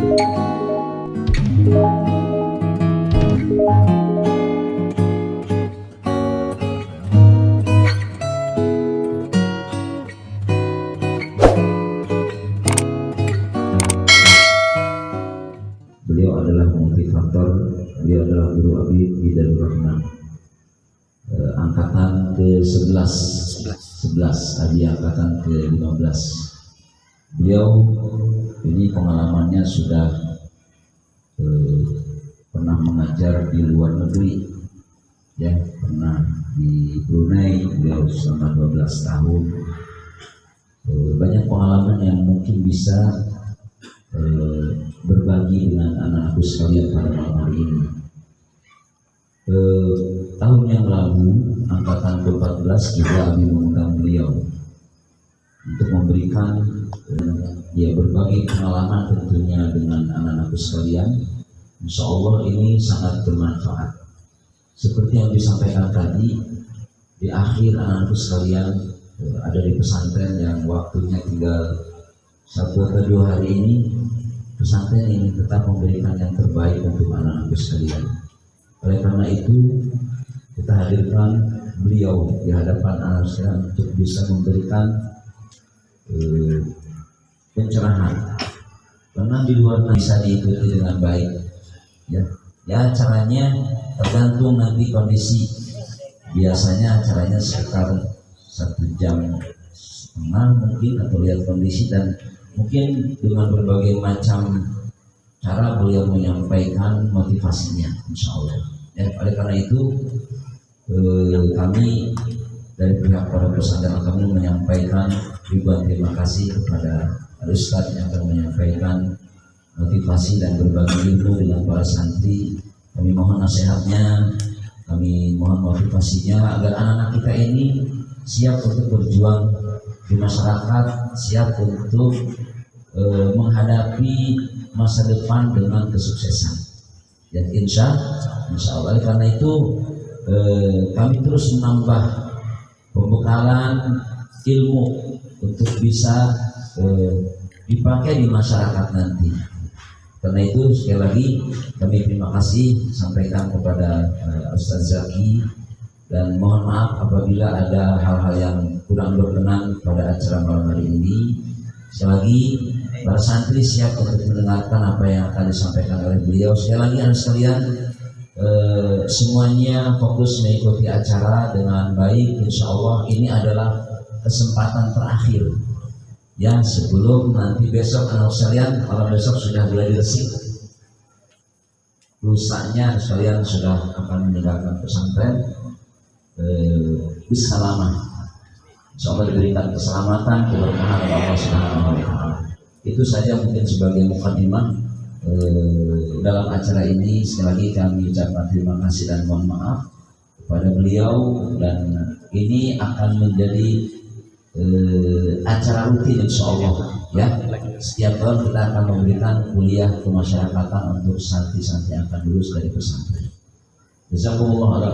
Beliau adalah motivator, beliau adalah guru Habib Hidayatul Rahman, angkatan ke-11, tadi angkatan ke-15. Beliau ini pengalamannya sudah pernah mengajar di luar negeri, ya, pernah di Brunei beliau selama 12 tahun. Banyak pengalaman yang mungkin bisa berbagi dengan anak-anakku sekalian pada malam hari ini. Tahun yang lalu angkatan ke-14 juga kami mengundang beliau untuk memberikan berbagi pengalaman tentunya dengan anak-anakku sekalian. Insya Allah ini sangat bermanfaat. Seperti yang disampaikan tadi, di akhir anak-anakku sekalian ada di pesantren yang waktunya tinggal 1 atau 2 hari ini. Pesantren ini tetap memberikan yang terbaik untuk anak-anak sekalian. Oleh karena itu, kita hadirkan beliau di hadapan anak sekalian untuk bisa memberikan pencerahan. Karena di luar bisa diikuti dengan baik. Ya, caranya tergantung nanti kondisi. Biasanya caranya sekitar 1 jam setengah mungkin, atau lihat kondisi, dan mungkin dengan berbagai macam cara beliau menyampaikan motivasinya, insya Allah. Oleh karena itu kami dari pihak para pesantren kami menyampaikan ribuan terima kasih kepada Ustadz yang akan menyampaikan motivasi dan berbagi ilmu dengan para santri. Kami mohon nasihatnya, kami mohon motivasinya agar anak-anak kita ini siap untuk berjuang di masyarakat, siap untuk menghadapi masa depan dengan kesuksesan. Dan insya Allah. Karena itu kami terus menambah pembekalan ilmu untuk bisa dipakai di masyarakat nanti. Karena itu sekali lagi kami terima kasih sampaikan kepada Ustaz Zaki, dan mohon maaf apabila ada hal-hal yang kurang berkenan pada acara malam hari ini. Sekali lagi para santri siap untuk mendengarkan apa yang akan disampaikan oleh beliau. Sekali lagi anak sekalian, semuanya fokus mengikuti acara dengan baik. Insya Allah ini adalah kesempatan terakhir, ya, sebelum nanti besok anak sekalian, kalau besok sudah mulai diresik, lusanya sekalian sudah akan meninggalkan pesantren. Bisa lama, insya Allah diberikan keselamatan, keberkahan oleh Allah Subhanahu wa Ta'ala. Itu saja mungkin sebagai mukadimah dalam acara ini. Sekali lagi kami ucapkan terima kasih dan mohon maaf kepada beliau, dan ini akan menjadi acara rutin insya Allah, ya. Setiap tahun kita akan memberikan kuliah kemasyarakatan untuk santri-santri yang akan lulus dari pesantren. Jazakumullah ala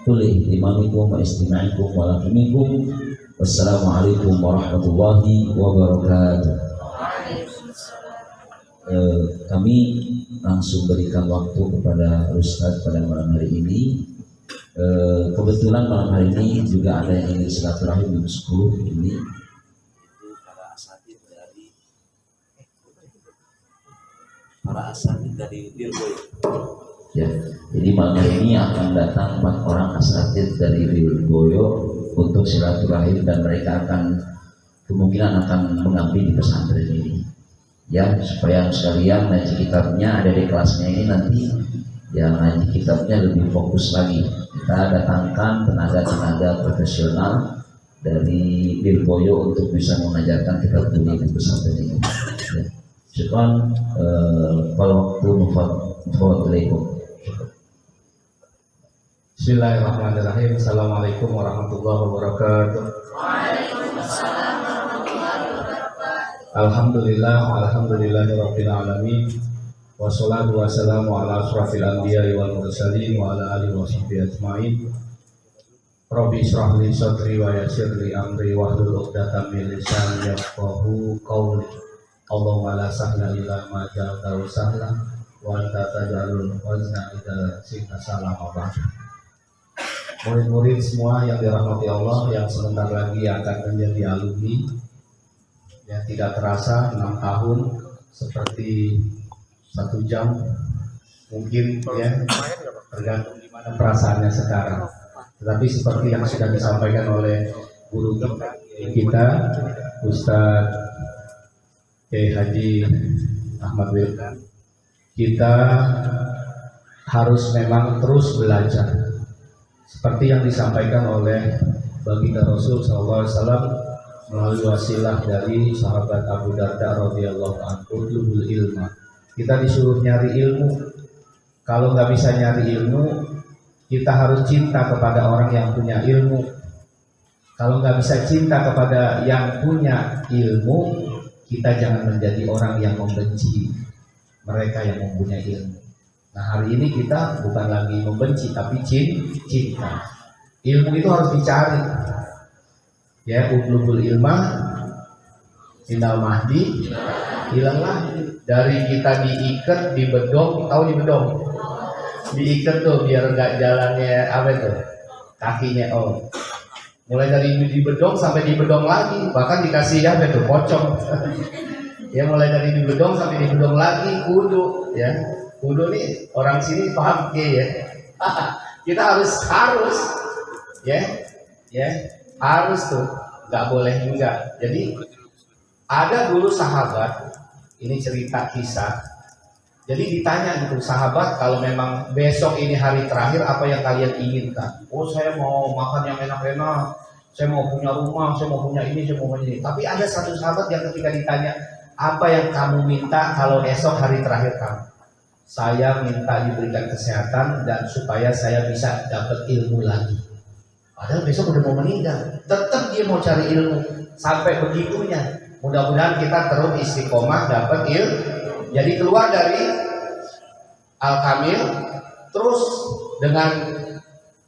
kulli imamikum wa istima'ikum wa lakumikum. Wassalamualaikum warahmatullahi wabarakatuh. Kami langsung berikan waktu kepada Ustadz pada malam hari ini. Kebetulan malam hari ini juga ada yang ingin silaturahim jam 10 ini. Para asatid dari Lirboyo. Ya, jadi malam hari ini akan datang 4 orang asatid dari Lirboyo untuk silaturahim, dan mereka akan kemungkinan akan mengabdi di pesantren ini. Ya, supaya sekalian ngaji kitabnya ada di kelasnya ini nanti, ya, ngaji kitabnya lebih fokus lagi. Kita datangkan tenaga-tenaga profesional dari Lirboyo untuk bisa mengajarkan kitab dunia di pesantren ini. Ya. Syukran, kalau waktu Assalamualaikum. Bismillahirrahmanirrahim. Assalamualaikum warahmatullahi wabarakatuh. Waalaikumsalam warahmatullahi wabarakatuh. Alhamdulillahirabbil alamin. Wassalatu wassalamu ala asrofil anbiya'i wal mursalin wa ala alihi washabbihi ajmain. Rabbi shrah li sadri wa yassir li amri wahlul 'uqdatam min lisani yafqahu qawli. Allahumma la sahla illa ma ja'altahu sahla wa anta taj'alul wazna idza syi'ta sahla. Murid-murid semua yang dirahmati Allah, yang sebentar lagi akan menjadi alumni, yang tidak terasa 6 tahun seperti 1 jam mungkin ya, tergantung gimana perasaannya sekarang. Tetapi seperti yang sudah disampaikan oleh guru kita Ustadz Haji Ahmad Wildan, kita harus memang terus belajar seperti yang disampaikan oleh baginda Rasul SAW melalui wasilah dari sahabat Abu Darda radhiyallahu anhu, utlubul ilma. Kita disuruh nyari ilmu. Kalau nggak bisa nyari ilmu, kita harus cinta kepada orang yang punya ilmu. Kalau nggak bisa cinta kepada yang punya ilmu, kita jangan menjadi orang yang membenci mereka yang mempunyai ilmu. Nah, hari ini kita bukan lagi membenci, tapi cinta. Ilmu itu harus dicari. Ya, utlubul ilma indal mahdi ilallah. Dari kita diikat, dibedong, tahu dibedong? Diikat tuh biar nggak jalannya apa itu? Kakinya mulai dari dibedong sampai dibedong lagi, bahkan dikasih apa itu? Pocong. Ya, mulai dari dibedong sampai dibedong lagi, kudu ya. Kudu nih orang sini paham ya. Kita harus ya harus tuh, nggak boleh juga. Jadi ada dulu sahabat, ini cerita kisah. Jadi ditanya gitu sahabat, kalau memang besok ini hari terakhir, apa yang kalian inginkan? Oh, saya mau makan yang enak-enak, saya mau punya rumah, saya mau punya ini, saya mau punya ini. Tapi ada satu sahabat yang ketika ditanya, apa yang kamu minta kalau esok hari terakhir kamu? Saya minta diberikan kesehatan dan supaya saya bisa dapat ilmu lagi. Padahal besok udah mau meninggal, tetap dia mau cari ilmu sampai begitunya. Mudah-mudahan kita terus istiqomah dapat ilmu. Jadi keluar dari Al-Kamil terus dengan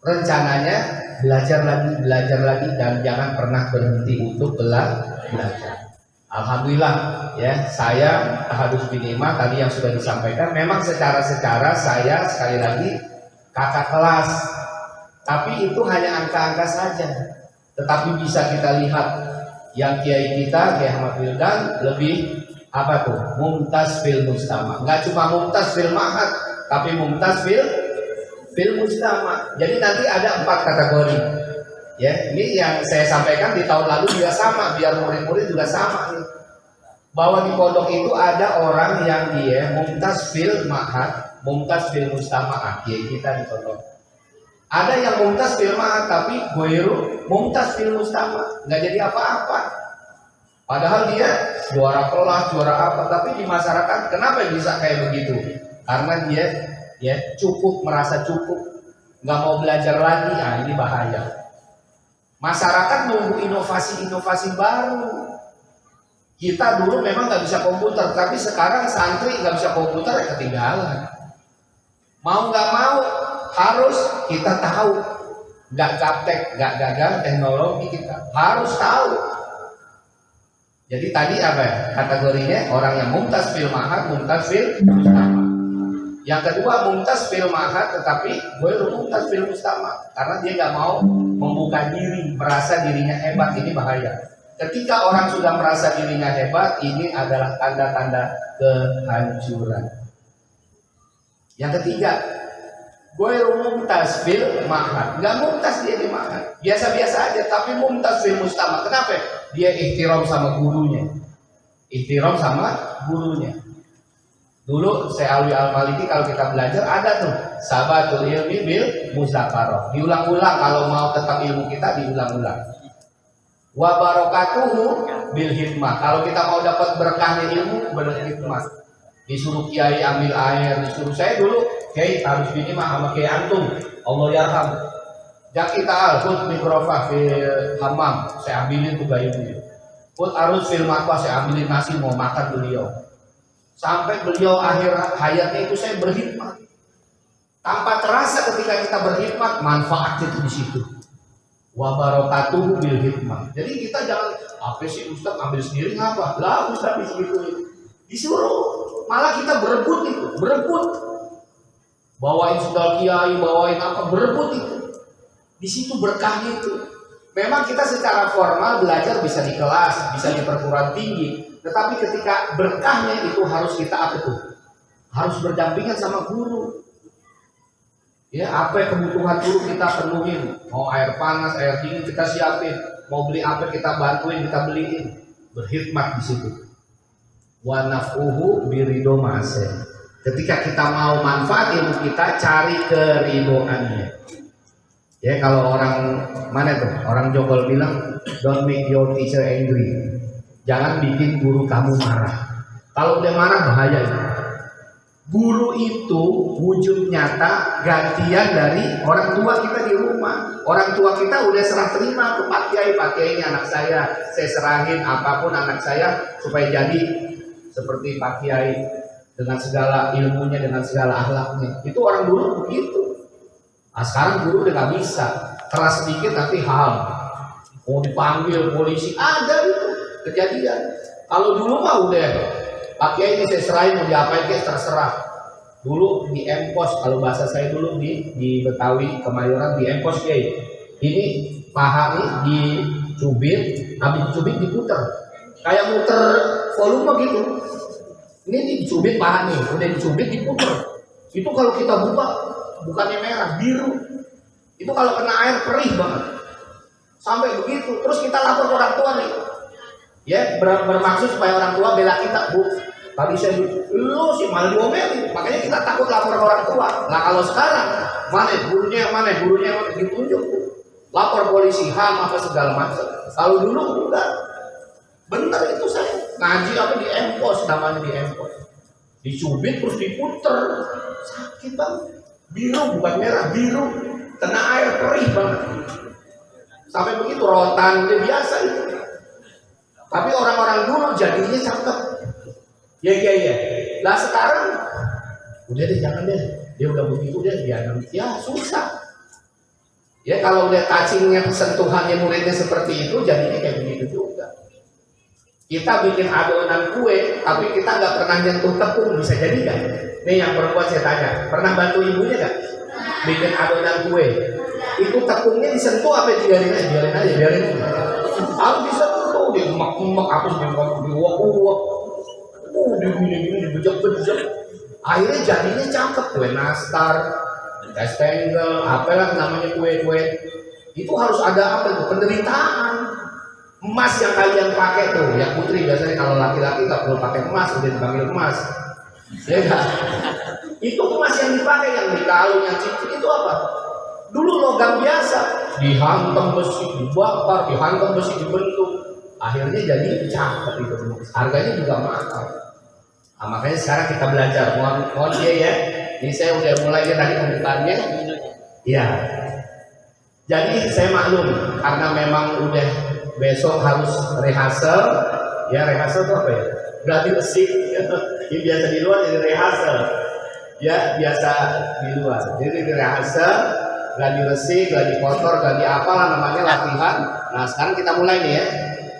rencananya belajar lagi dan jangan pernah berhenti untuk belajar. Alhamdulillah ya, saya Ahadus Binima tadi yang sudah disampaikan, memang secara saya sekali lagi kakak kelas, tapi itu hanya angka-angka saja. Tetapi bisa kita lihat yang kiai kita, Kiai Ahmad Wildan, lebih apa tuh? Mumtaz fil mujtama. Enggak cuma mumtaz fil ma'had, tapi mumtaz fil mujtama. Jadi nanti ada 4 kategori. Ya, ini yang saya sampaikan di tahun lalu juga sama, biar murid-murid juga sama nih. Bahwa di pondok itu ada orang yang dia mumtaz fil ma'had, mumtaz fil mujtama. Kiai kita di pondok. Ada yang mumtaz fil ma'had tapi ghairu mumtaz fil mujtama, enggak jadi apa-apa. Padahal dia juara kelas, juara apa, tapi di masyarakat kenapa bisa kayak begitu? Karena dia ya merasa cukup, nggak mau belajar lagi. Nah, ini bahaya. Masyarakat nunggu inovasi baru. Kita dulu memang nggak bisa komputer, tapi sekarang santri nggak bisa komputer, ya ketinggalan. Mau nggak mau harus kita tahu, nggak gaptek, nggak gagal teknologi, kita harus tahu. Jadi tadi apa ya? Kategorinya orang yang mumtaz fil ma'had, mumtaz fil mujtama. Yang kedua mumtaz fil ma'had tetapi ghairu mumtaz fil mujtama, karena dia nggak mau membuka diri, merasa dirinya hebat. Ini bahaya. Ketika orang sudah merasa dirinya hebat, ini adalah tanda-tanda kehancuran. Yang ketiga, ghairu mumtaz fil ma'had, nggak mumtaz dia di ma'had, biasa-biasa aja, tapi mumtaz fil mujtama. Kenapa? Dia ihtiram sama gurunya. Dulu saya Alwi Al-Maliki kalau kita belajar ada tuh sabatul ilmi bil muzakarah. Diulang-ulang, kalau mau tetap ilmu kita diulang-ulang. Wa barakatuhu bil hikmah. Kalau kita mau dapat berkahnya ilmu, berhikmah. Disuruh kiai ambil air, disuruh saya dulu, kiai harus gini mah sama kiai antum. Allah yarham. Jak kita al-hud mikrofah fil hammam, saya ambilin tuh gayungnya. Hud arus fil makwa, saya ambilin nasi mau makan beliau. Sampai beliau akhir hayatnya itu saya berkhidmat. Tanpa terasa ketika kita berkhidmat, manfaatnya itu di situ. Wa barakatuhu bil hikmah. Jadi kita jangan apa sih Ustaz ambil sendiri ngapa? Lah Ustaz di situ. Disuruh, malah kita berebut itu, berebut. Bawain sendal kiai, bawain apa, berebut itu. Di situ berkahnya itu. Memang kita secara formal belajar bisa di kelas, bisa di perguruan tinggi, tetapi ketika berkahnya itu harus kita apa tuh? Harus berdampingan sama guru. Ya, apa kebutuhan guru kita penuhin. Mau air panas, air dingin kita siapin. Mau beli apa kita bantuin, kita beliin. Berkhidmat di situ. Wa naf'uhu birido ma'aseh. Ketika kita mau manfaat ilmu kita, cari keridoannya. Ya, kalau orang mana tuh? Orang Jogol bilang, don't make your teacher angry. Jangan bikin guru kamu marah. Kalau udah marah bahaya itu. Guru itu wujud nyata gantian dari orang tua kita di rumah. Orang tua kita udah serah terima ke Pak Kiai, Pak Kiai ini anak saya serahin apapun anak saya supaya jadi seperti Pak Kiai dengan segala ilmunya, dengan segala akhlaknya. Itu orang dulu begitu. Nah, sekarang guru udah gak bisa, keras sedikit nanti ham, mau dipanggil polisi, ada itu kejadian. Kalau dulu mah udah, Pak Kiai ini saya serahin mau diapain kayak terserah. Dulu di Empos, kalau bahasa saya dulu di Betawi Kemayoran di Empos Kiai. Ini paha nih dicubit, habis dicubit diputer, kayak muter volume gitu. Ini dicubit paha nih, udah dicubit diputer. Itu kalau kita buka bukannya merah, biru. Itu kalau kena air perih banget. Sampai begitu. Terus kita lapor ke orang tua nih. Ya, bermaksud supaya orang tua bela kita, Bu. Tadi saya lu sih malah diomelin. Makanya kita takut lapor ke orang tua. Nah, kalau sekarang mana gurunya ditunjuk. Lapor polisi, HAM apa segala macam. Kalau dulu enggak. Bener itu saya ngaji apa di Empos, namanya di Empos. Dicubit terus diputer. Sakit banget. Biru bukan merah, biru, kena air perih banget. Sampai begitu rotan, udah biasa itu. Tapi orang-orang dulu jadinya cakep. Ya. Lah sekarang udah deh, jangan deh. Dia udah begitu deh, ya susah. Ya kalau udah touchingnya, sentuhannya muridnya seperti itu, jadinya kayak begitu juga. Kita bikin adonan kue, tapi kita nggak pernah nyentuh tepung, bisa jadi kan? Nih yang perempuan saya tanya, pernah bantu ibunya nggak? Bikin adonan kue, itu tepungnya disentuh apa biarin aja. Harus disentuh, dia emak-emak, aku diuak-uak, gini dibejek-bejek. Akhirnya jadinya cakep, kue nastar, kastengel, apalah namanya kue-kue. Itu harus ada apa itu? Penderitaan. Emas yang kalian pakai tuh, yang putri biasanya kalau laki-laki nggak perlu pakai emas, udah dipanggil emas. Ya kan? Itu emas yang dipakai, yang dikalung, yang cincin itu apa? Dulu logam biasa, dihantam besi, dibakar, dihantam besi, dibentuk. Akhirnya jadi cakep itu. Harganya juga mahal. Nah, makanya sekarang kita belajar. Mohon ya. Ini saya udah mulai tadi pembukaannya. Iya. Jadi saya maklum karena memang udah besok harus rehearsal. Ya, rehearsal itu apa ya? Berarti resik. Ini biasa di luar jadi rehearsal. Ya, biasa di luar. Jadi di rehearsal, gladi resik, gladi kotor, gladi apalah namanya latihan. Nah, sekarang kita mulai nih ya.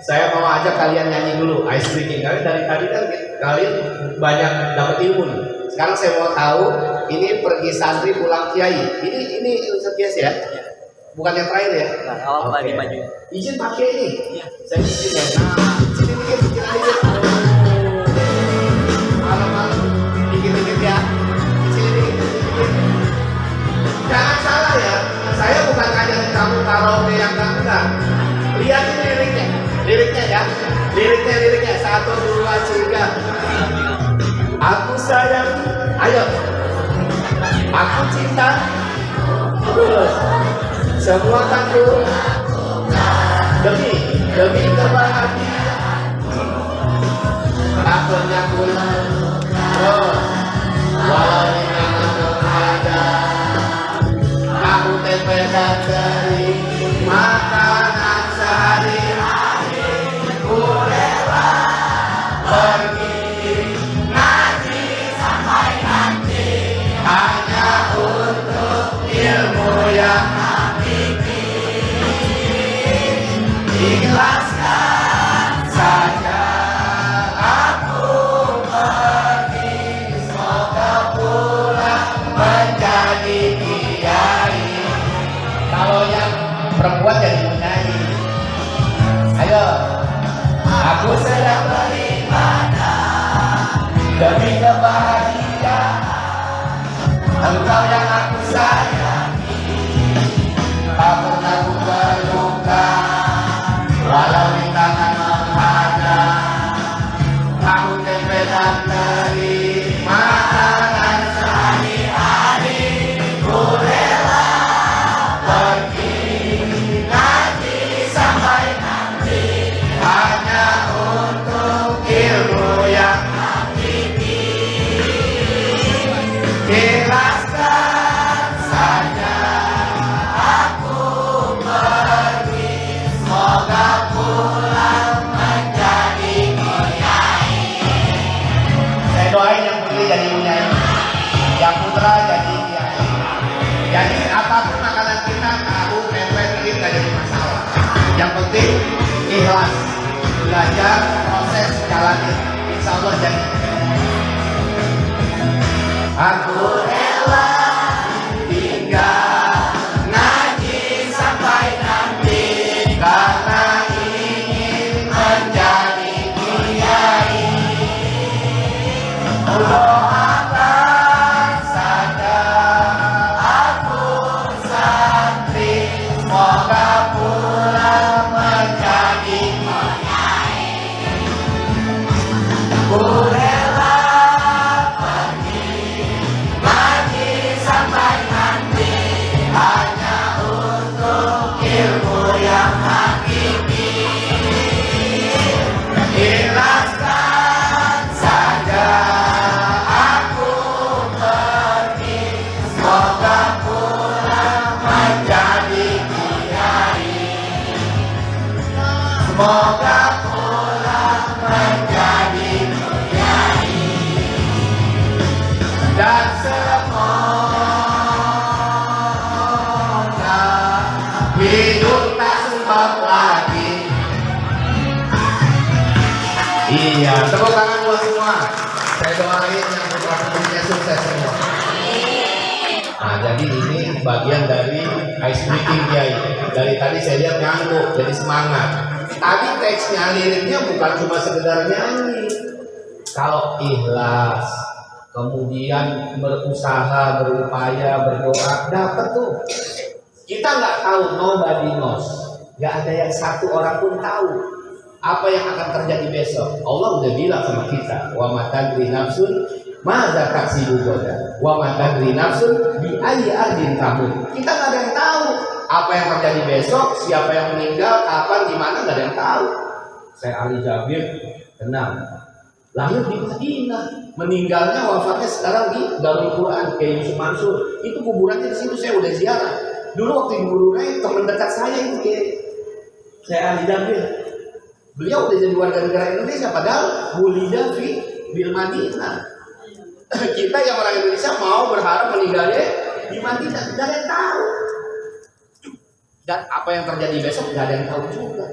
Saya mau ajak kalian nyanyi dulu ice breaking. Kalian dari tadi kan kalian banyak dapat ilmu nih. Sekarang saya mau tahu ini pergi santri pulang kiai. Ini Ustaz Kias ya? Bukan yang terakhir ya? Nah, okay. Maju. Izin pakai ini. Iya. Saya izin ya. Nah, sini dikit aja. Malam-malam dikit-dikit ya. Sini dikit. Jangan salah ya. Saya bukan ngajarin kamu karaoke yang enggak. Lihat ini liriknya. Liriknya ya. Liriknya. 1, 2, 3. Aku sayang. Ayo. Aku cinta. Terus. Semua takut demi kebahagiaan. Takutnya pulang. Walau memang ada. Aku tempelan dari makanan sehari-hari. Ku rela pergi ngaji sampai nanti hanya untuk ilmu yang ikhlaskan saja aku demi kebahagiaan engkau yang aku sayangi. Tak pernah ku berduka walau di tangan menghadap. Aku tempe dan terima tangan sehari-hari. Ku rela pergi nanti sampai nanti hanya untuk ilmu yang hakiki. Ikhlaskan saja aku pergi, semoga pulang menjadi kiai. Saya doain yang putri jadi kiai, yang putra jadi kiai. Jadi apapun makanan kita, tahu, tempe, ini nggak jadi masalah. Yang penting ikhlas, belajar, proses, jalani, insya Allah jadi. Aku rela tinggal ngaji sampai nanti karena ingin menjadi kiai. Doakan saja aku santri, semoga pulang menjadi kiai. Ku rela pergi ngaji sampai nanti hanya untuk ilmu yang hakiki. Ikhlaskan saja aku pergi, semoga pulang menjadi kiai. Semoga pulang menjadi kiai. Dan semoga hidup tak sempat lagi. Iya, tepuk tangan buat semua. Saya doain yang putra-putrinya sukses semua. Nah, jadi ini bagian dari ice breaking Kiai. Dari tadi saya lihat ngantuk, jadi semangat. Tadi teksnya, liriknya bukan cuma sekedar nyanyi. Kalau ikhlas, kemudian berusaha, berupaya, berdoa, dapat tuh. Kita nggak tahu, nobody knows. Nggak ada yang satu orang pun tahu apa yang akan terjadi besok. Allah udah bilang sama kita, wa ma tadri nafsun madza taksibu ghadan, wa ma tadri nafsun bi ayyi ardin tamut. Kita nggak ada yang tahu apa yang terjadi besok, siapa yang meninggal, kapan, di mana, nggak ada yang tahu. Saya Ali Jabir, tenang, lahir di Madinah, meninggalnya wafatnya sekarang di Darul Quran, kayak Yusuf Mansur. Itu kuburannya di situ, saya udah ziarah. Dulu waktu di Brunei, teman dekat saya itu kayak saya Ali Jabir. Beliau udah jadi warga negara Indonesia, padahal wulida fi bil Madinah. Kita yang orang Indonesia mau berharap meninggalnya di Madinah, tidak ada yang tahu. Dan apa yang terjadi besok tidak ada yang tahu juga.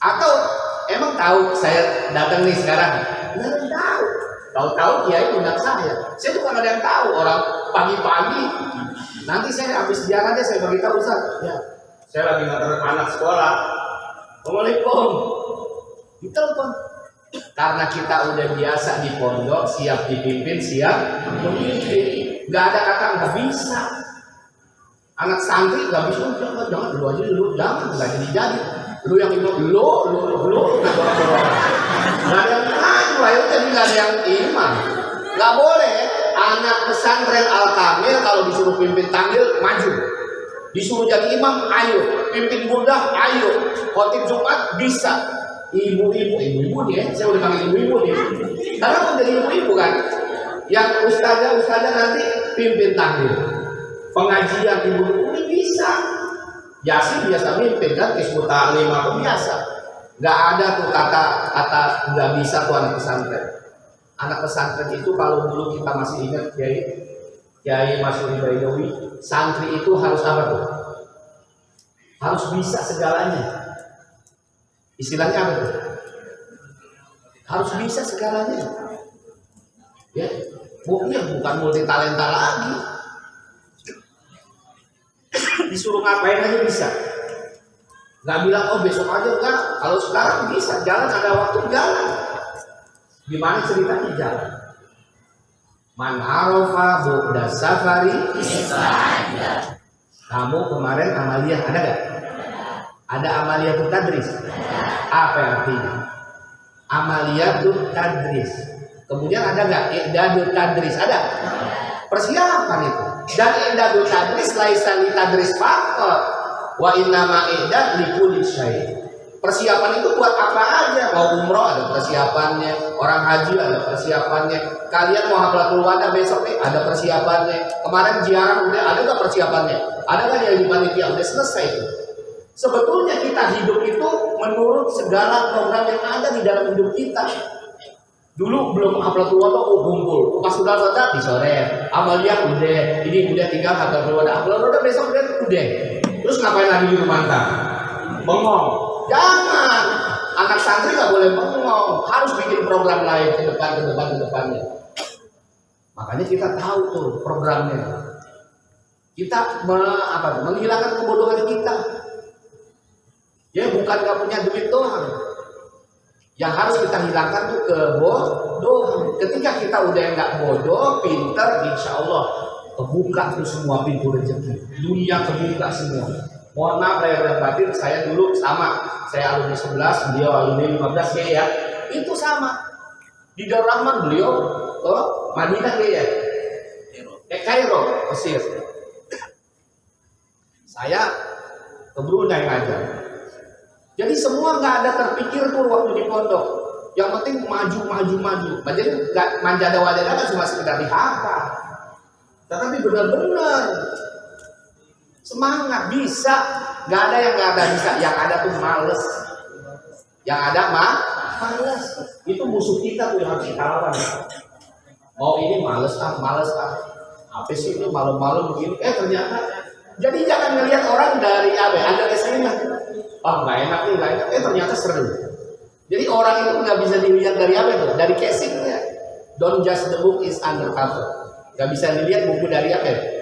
Atau emang tahu saya datang nih sekarang? Tidak ada yang tahu. Tahu-tahu Kiai undang saya. Saya tuh kan ada yang tahu. Orang pagi-pagi nanti saya habis ziarah deh, saya beritahu Ustaz. Ya, saya lagi nganter anak sekolah. Assalamualaikum. Ditelepon. Karena kita udah biasa di pondok, siap dipimpin, siap memimpin. Gak ada kata nggak bisa. Anak santri nggak bisa, jangan lu aja dulu, jangan nggak jadi. Lu yang imam, lu. Nggak ada yang maju, ayo jadi nggak ada yang imam. Nggak boleh. Anak pesantren Al-Kamil kalau disuruh pimpin tanggil maju. Disuruh jadi imam, ayo. Pimpin burdah, ayo. Khotib Jumat bisa. Ibu-ibu nih, saya udah panggil ibu-ibu nih. Karena mau jadi ibu-ibu kan. Yang ustazah nanti pimpin tanggil. Pengajian ibu-ibu ini bisa. Yasin biasa mimpin kan, Hizbut Tahlim apa biasa. Nggak ada tuh kata nggak bisa tuh anak pesantren. Anak pesantren itu kalau dulu kita masih ingat Kiai Masuri Baidowi, santri itu harus apa tuh? Harus bisa segalanya. Istilahnya apa tuh? Harus bisa segalanya. Ya, bukan multi talenta lagi. Disuruh ngapain aja bisa. Nggak bilang oh besok aja, enggak. Kalau sekarang bisa, jalan ada waktu jalan. Gimana ceritanya? Jalan. Man arofa bu'da safari. Kamu kemarin amaliyah ada gak? Ada amaliyatut tadris. Apa yang artinya? Amaliyatut tadris. Kemudian ada gak i'dadut tadris? Ada. Persiapan itu. Dan i'dadut tadris laisa li tadris faqat. Wa innama i'dad li kulli syai'. Persiapan itu buat apa aja? Mau umroh ada persiapannya, orang haji ada persiapannya, kalian mau haflatul wada besok nih ada persiapannya, kemarin ziarah udah ada nggak persiapannya? Ada nggak yang di panitia? Udah selesai itu. Sebetulnya kita hidup itu menurut segala program yang ada di dalam hidup kita. Dulu belum haflatul wada, kumpul, pas sudah selesai disoret, amaliyah udah, ini udah tinggal haflatul wada, haflatul wada besok udah. Terus ngapain lagi di rumah anda? Bengong. Jangan, anak santri nggak boleh bengong, harus bikin program lain ke depannya. Makanya kita tahu tuh programnya. Kita menghilangkan kebodohan kita. Ya bukan nggak punya duit doang. Yang harus kita hilangkan tuh kebodohan. Ketika kita udah nggak bodoh, pinter, insya Allah kebuka tuh semua pintu rezeki. Dunia kebuka semua. Mohon maaf lahir dan batin, saya dulu sama, saya alumni 11, beliau alumni 15 ya, itu sama. Di Darul Rahman beliau Madinah ya, Kairo, Mesir. Saya ke Brunei ngajar. Jadi semua nggak ada terpikir tuh waktu di pondok. Yang penting maju. Jadi nggak manjada wadada kan cuma sekedar dihafal. Tetapi benar-benar semangat bisa, nggak ada yang nggak ada bisa, yang ada tuh males, yang ada males. Itu musuh kita tuh yang harus kita lawan. Mau ini males apa sih ini malam-malam begini? Ternyata, jadi jangan ngelihat orang dari ada kesini, nggak enak nih, ternyata seru. Jadi orang itu nggak bisa dilihat dari apa itu, dari casingnya. Don't judge the book is under cover. Nggak bisa dilihat buku dari apa?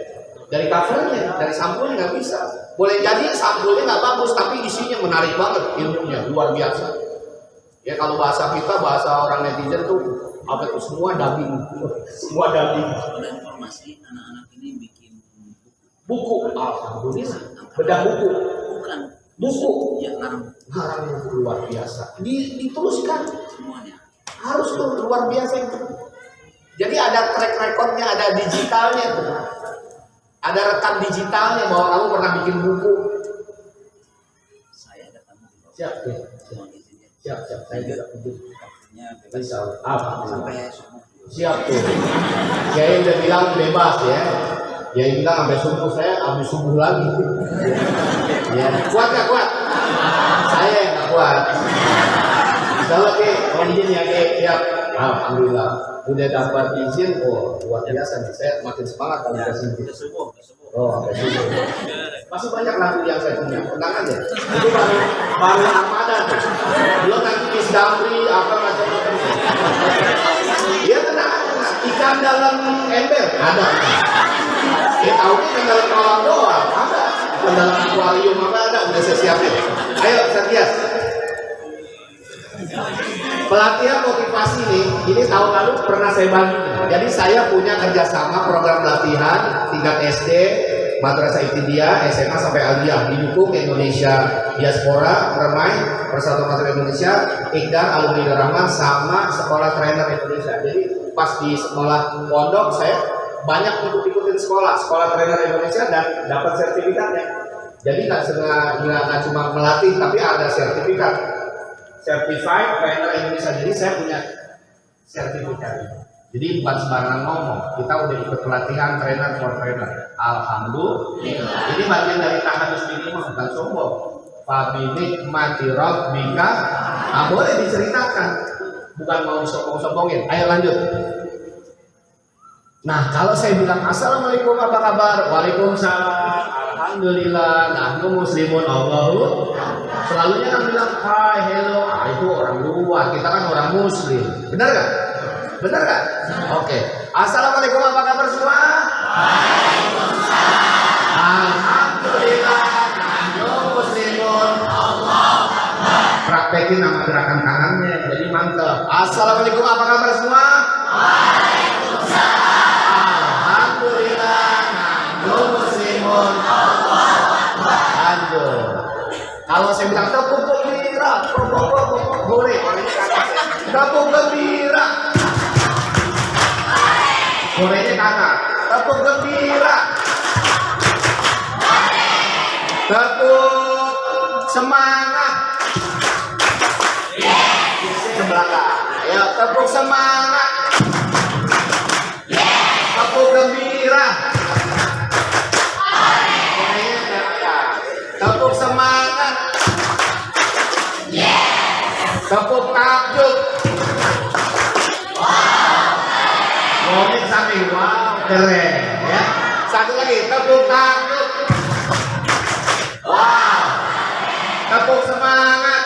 Dari covernya, dari sampulnya nggak bisa. Boleh jadi sampulnya nggak bagus, tapi isinya menarik banget, ilmunya luar biasa. Ya kalau bahasa kita, bahasa orang netizen tuh apa tuh semua dubbing. Ada informasi anak-anak ini bikin buku. Alhamdulillah. Bedah buku. Bukan Buku. Ya ngarang luar biasa. Dituliskan semuanya. harus tuh luar biasa itu. Jadi ada track recordnya, ada digitalnya tuh. Ada rekam digitalnya bahwa kamu pernah bikin buku. Saya ada tamu. Siap. Saya juga buku. Waktunya Bisa. sampai subuh. Siap tuh. Saya udah bilang bebas ya. Dia bilang sampai subuh, saya habis subuh lagi. Ya, kuat nggak kuat? Saya yang nggak kuat. Insyaallah kalau izin ya siap. Alhamdulillah. Udah dapat izin, luar biasa nih. Saya makin semangat kalau dikasih izin. Subuh. Sampai subuh. Masih banyak lagu yang saya punya. Tenang aja. Itu baru armada tuh. Belum nanti Miss Damri apa macam-macam. Dia tenang aja. Ikan dalam ember ada. Ya tahu ikan dalam kolam doang ada. Ikan dalam akuarium apa ada. Udah saya siapin. Ayo Satias. Pelatihan motivasi ini tahun lalu pernah saya bagi. Jadi saya punya kerjasama program latihan tingkat SD, Madrasah Ibtidaiyah, SMA sampai Aliyah didukung Indonesia Diaspora, Permai, Persatuan Madrasah Indonesia, Iqdar, Alumni Darul Rahman, sama Sekolah Trainer Indonesia. Jadi pas di sekolah pondok saya banyak ikutin sekolah trainer Indonesia dan dapat sertifikatnya. Jadi nggak cuma melatih tapi ada sertifikat. Certified Trainer Indonesia. Jadi saya punya sertifikat. Jadi bukan sembarangan ngomong. Kita udah ikut pelatihan trainer for trainer. Alhamdulillah. Ini bagian dari tahadus minimal, bukan sombong. Fabinik mati rabbika. Boleh diceritakan. Bukan mau disombong-sombongin. Ayo lanjut. Nah, kalau saya bilang assalamualaikum apa kabar? Waalaikumsalam. Alhamdulillah. Nahnu muslimun Allahu. Selalunya kan bilang hai, hello. Itu orang luar. Kita kan orang muslim. Benar gak? Benar gak? Oke. Assalamualaikum apa kabar semua? Waalaikumsalam. Alhamdulillah. Nahnu muslimun Allahu. Praktek paketin nama gerakan tangannya, jadi mantap. Assalamualaikum, apa kabar semua? Alhamdulillah, nahnu muslimun. Lanjut. Kalau saya bilang tepuk gembira, boleh. Tepuk gembira. Bolehnya kakak. Tepuk gembira. Tepuk semangat. Ke belakang. Ayo tepuk semangat. Tepuk gembira. Tepuk semangat. Tepuk takjub. Ngomong samping, wow, keren ya. Satu lagi, tepuk takjub. Wow. Tepuk semangat.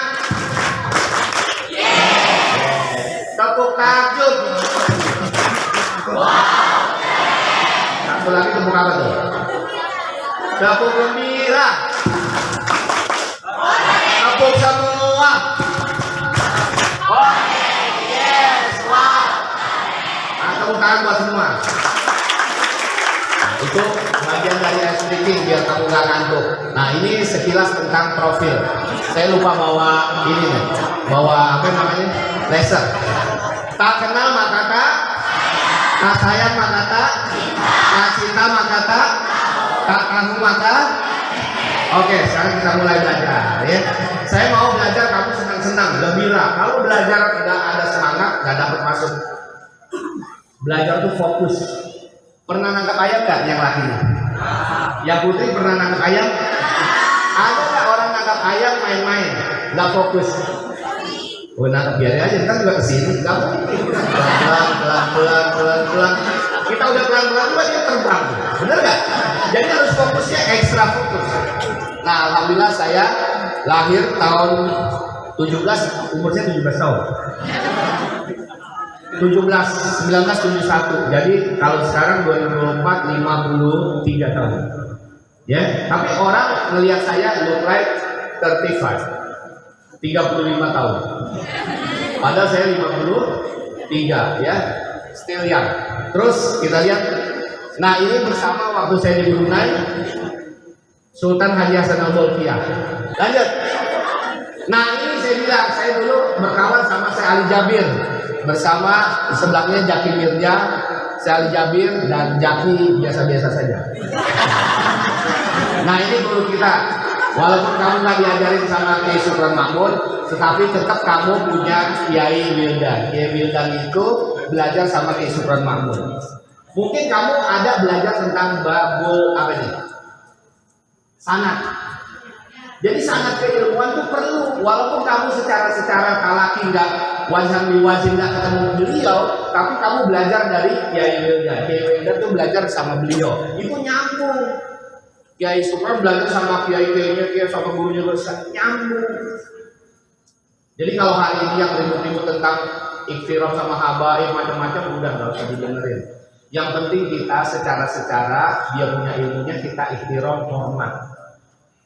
Tepuk takjub. Wow. Satu lagi tepuk apa tuh? Tepuk gembira. Tepuk semua. Oh, yes, wow. Nah, tepuk tangan buat semua. Nah, itu bagian dari ice breaking biar kamu gak ngantuk. Nah, ini sekilas tentang profil. Saya lupa bawa ini nih, bawa apa namanya? Laser. Tak kenal maka tak sayang maka tak cinta maka tak tahu maka. Oke, sekarang kita mulai belajar ya. Saya mau belajar kamu senang-senang, gembira. Kalau belajar nggak ada semangat, nggak dapat masuk. Belajar tuh fokus. Pernah nangkap ayam nggak yang laki? Yang putri pernah nangkap ayam? Ada nggak orang nangkap ayam main-main, nggak fokus? Oh, nangkap biarin aja, kita juga kesini. Nggak mungkin. Pelan-pelan. Kita udah pelan-pelan, dia terbang. Bener nggak? Jadi harus fokusnya ekstra fokus. Nah, alhamdulillah saya lahir tahun 17, umurnya 17 tahun. 1971. Jadi kalau sekarang 2024 53 tahun. Ya, tapi orang melihat saya look like 35 tahun. Padahal saya 53 ya, still young. Terus kita lihat, nah ini bersama waktu saya di Brunei, Sultan Haji Hasan Al-Bolkiah. Lanjut. Nah ini saya bilang, saya dulu berkawan sama Syekh Ali Jabir, bersama sebelahnya Jaki Mirja, Syekh Ali Jabir dan Jaki biasa-biasa saja. Nah ini guru kita. Walaupun kamu nggak diajarin sama Kiai Supran Makmur, tetapi tetap kamu punya Kiai Wildan. Kiai Wildan itu belajar sama Kiai Supran Makmur. Mungkin kamu ada belajar tentang babul apa nih? Sanad. Jadi sanad keilmuan itu perlu. Walaupun kamu secara talaki nggak wajhan biwajhin nggak ketemu beliau, tapi kamu belajar dari Kiai Wildan. Kiai Wildan tuh belajar sama beliau. Itu nyambung. Kiai Supran belajar sama kiai-kiainya, kiai sama gurunya nyambung. Jadi kalau hari ini yang ribut-ribut tentang ikhtiram sama habaib macam-macam udah nggak usah didengerin. Yang penting kita secara dia punya ilmunya, kita ikhtiram hormat.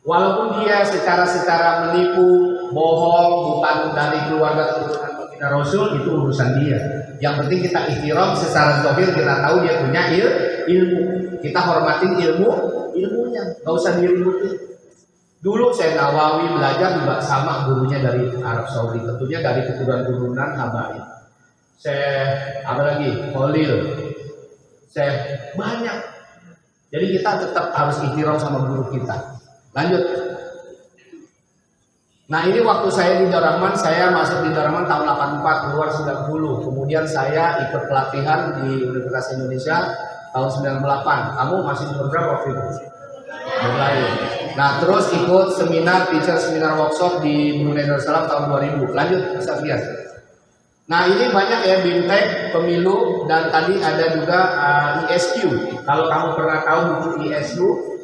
Walaupun dia secara menipu, bohong, bukan dari keluarga keturunan baginda Rasul, itu urusan dia. Yang penting kita ikhtiram secara zahir, kita tahu dia punya ilmu. Kita hormatin ilmunya, nggak usah diributin. Dulu saya Nawawi belajar juga sama gurunya dari Arab Saudi, tentunya dari keturunan habaib. Saya apa lagi? Khalil. Saya banyak. Jadi kita tetap harus ikhtiram sama guru kita. Lanjut. Nah ini waktu saya di Darahman, saya masuk di Darahman tahun 84, keluar 90. Kemudian saya ikut pelatihan di Universitas Indonesia tahun 98. Kamu masih umur berapa waktu itu? Berlahir. Nah terus ikut seminar workshop di Brunei Darussalam tahun 2000. Lanjut, Ustaz Rias. Nah ini banyak ya BIMTEK, pemilu, dan tadi ada juga ISQ. Kalau kamu pernah tahu buku ISQ,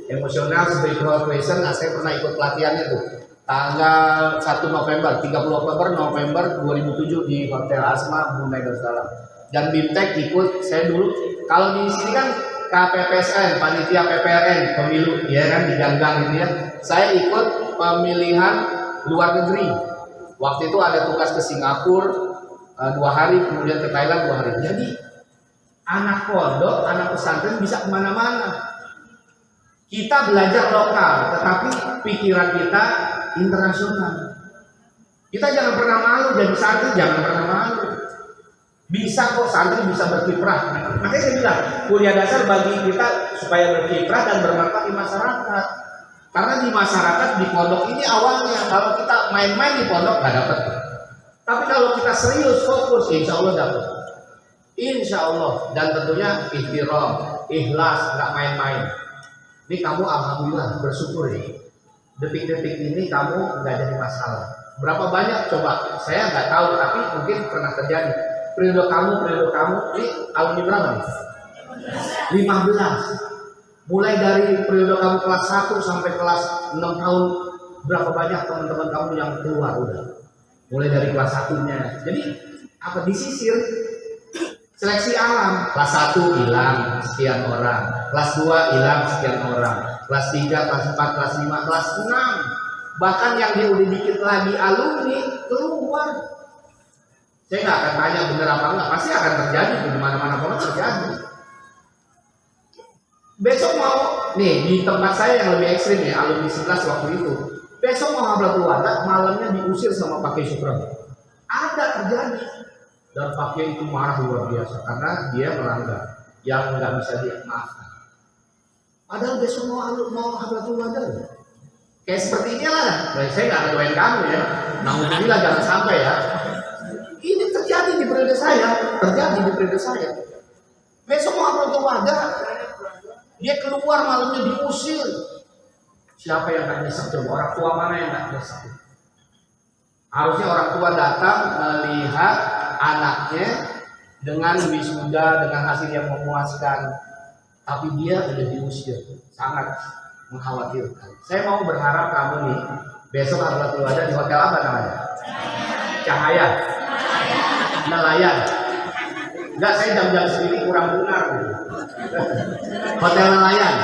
Emotional Spiritual Question, nah saya pernah ikut pelatihannya tuh. Tanggal 1 November, 30 November 2007 di Hotel Asma Brunei Darussalam. Dan BIMTEK ikut saya dulu. Kalau di sini kan KPPSN, panitia PPLN, pemilu, ya kan di Ganggang gitu ya. Saya ikut pemilihan luar negeri. Waktu itu ada tugas ke Singapura 2 hari, kemudian ke Thailand 2 hari. Jadi anak pondok, anak pesantren bisa kemana-mana. Kita belajar lokal, tetapi pikiran kita internasional. Kita jangan pernah malu jadi santri, jangan pernah malu. Bisa kok santri bisa berkiprah. Makanya saya bilang kuliah dasar bagi kita supaya berkiprah dan bermanfaat di masyarakat. Karena di masyarakat di pondok ini awalnya kalau kita main-main di pondok nggak dapat. Tapi kalau kita serius fokus, insya Allah dapat. Insya Allah. Dan tentunya ihtiram, ikhlas, nggak main-main. Ini kamu alhamdulillah bersyukur ya. Detik-detik ini kamu nggak jadi masalah. Berapa banyak coba? Saya nggak tahu, tapi mungkin pernah terjadi. Periode kamu, ini alumni berapa nih? 15. Mulai dari periode kamu kelas 1 sampai kelas 6 tahun, berapa banyak teman-teman kamu yang keluar udah? Mulai dari kelas 1-nya. Jadi apa disisir? Seleksi alam. Kelas 1 hilang sekian orang, kelas 2 hilang sekian orang, kelas 3, kelas 4, kelas 5, kelas 6. Bahkan yang dia udah dikit lagi alumni keluar. Saya nggak akan tanya bener apa enggak, pasti akan terjadi di mana-mana pun terjadi. Besok mau nih di tempat saya yang lebih ekstrim ya, alumni 11 waktu itu. Besok mau habla keluarga, malamnya diusir sama Pak Kiai Syukron. Ada terjadi. Dan Pak Kiai itu marah luar biasa karena dia melanggar yang nggak bisa dia maafkan. Padahal besok mau habla keluarga. Kayak seperti ini lah. Baik, saya nggak ngedoain kamu ya. Alhamdulillah jangan sampai ya. Ini terjadi di periode saya, Besok mau upload ke wadah, dia keluar malamnya diusir. Siapa yang nggak nyesek coba? Orang tua mana yang nggak nyesek? Harusnya orang tua datang melihat anaknya dengan wisuda, dengan hasil yang memuaskan. Tapi dia udah diusir, sangat mengkhawatirkan. Saya mau berharap kamu nih besok upload ke wadah di hotel apa namanya? Cahaya. Nelayan. Enggak, saya jam-jam segini kurang benar. Hotel Nelayan.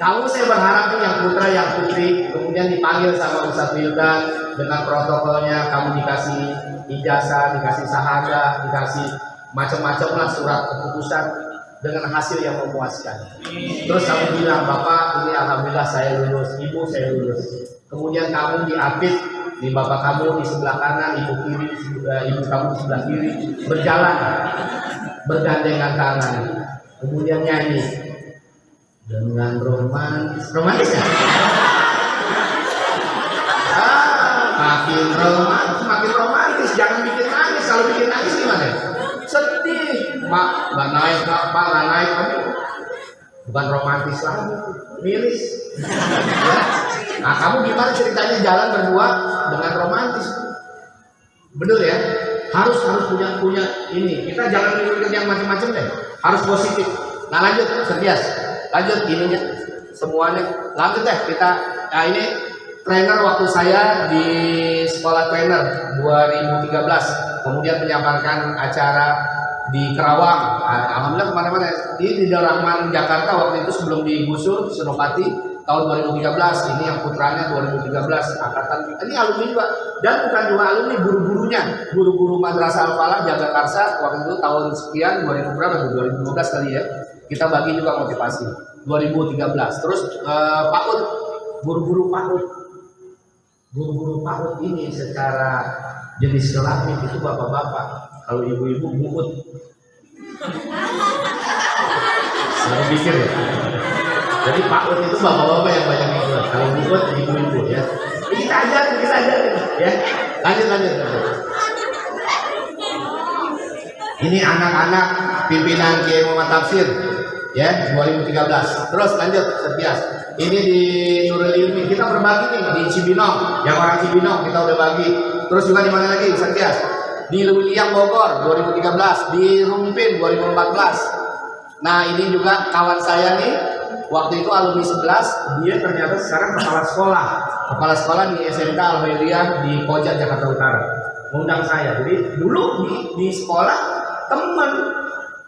Kamu saya berharap tuh yang putra yang putri kemudian dipanggil sama Ustadz Wildan dengan protokolnya, kamu dikasih ijazah, dikasih syahadah, dikasih macam-macam lah surat keputusan dengan hasil yang memuaskan. Terus kamu bilang, Bapak ini alhamdulillah saya lulus, Ibu saya lulus. Kemudian kamu diapit di bapak kamu di sebelah kanan, ibu kiri, ibu kamu di sebelah kiri, berjalan bergandengan tangan, kemudian nyanyi dengan romantis ya? Makin romantis, jangan bikin nangis. Kalau bikin nangis gimana? Sedih, nggak naik, aduh. Bukan romantis lagi, miris. Ya? Nah, kamu gimana ceritanya jalan berdua dengan romantis? Bener ya? Harus punya ini. Kita jangan mikir yang macam-macam deh. Harus positif. Nah lanjut, Setias. Lanjut ininya semuanya. Lanjut deh kita. Nah ini trainer waktu saya di sekolah trainer 2013. Kemudian menyampaikan acara di Kerawang. Alhamdulillah kemana-mana. Di Rahman Jakarta waktu itu sebelum digusur Senopati. Tahun 2013, ini yang putranya 2013 angkatan, ini alumni juga, dan bukan cuma alumni, guru-gurunya, guru-guru Madrasah Al-Falah Jagakarsa waktu itu tahun sekian 2015 kali ya, kita bagi juga motivasi 2013. Terus PAUD, guru-guru PAUD ini secara jenis kelamin itu bapak-bapak, kalau ibu-ibu bungkut. Saya pikir ya. Jadi PAUD itu bapak-bapak yang banyak ikut. Kalau ikut ibu-ibu ya. Kita aja ya. Lanjut. Ini anak-anak pimpinan Kiai Muhammad Tafsir ya 2013. Terus lanjut Setias. Ini di Nurul Ilmi kita berbagi nih di Cibinong. Yang orang Cibinong kita udah bagi. Terus juga di mana lagi Setias? Di Lewiliang Bogor 2013, di Rumpin 2014. Nah, ini juga kawan saya nih. Waktu itu alumni 11, dia ternyata sekarang kepala sekolah di SMK Al-Khairiyah di Koja Jakarta Utara. Mengundang saya. Jadi dulu di sekolah teman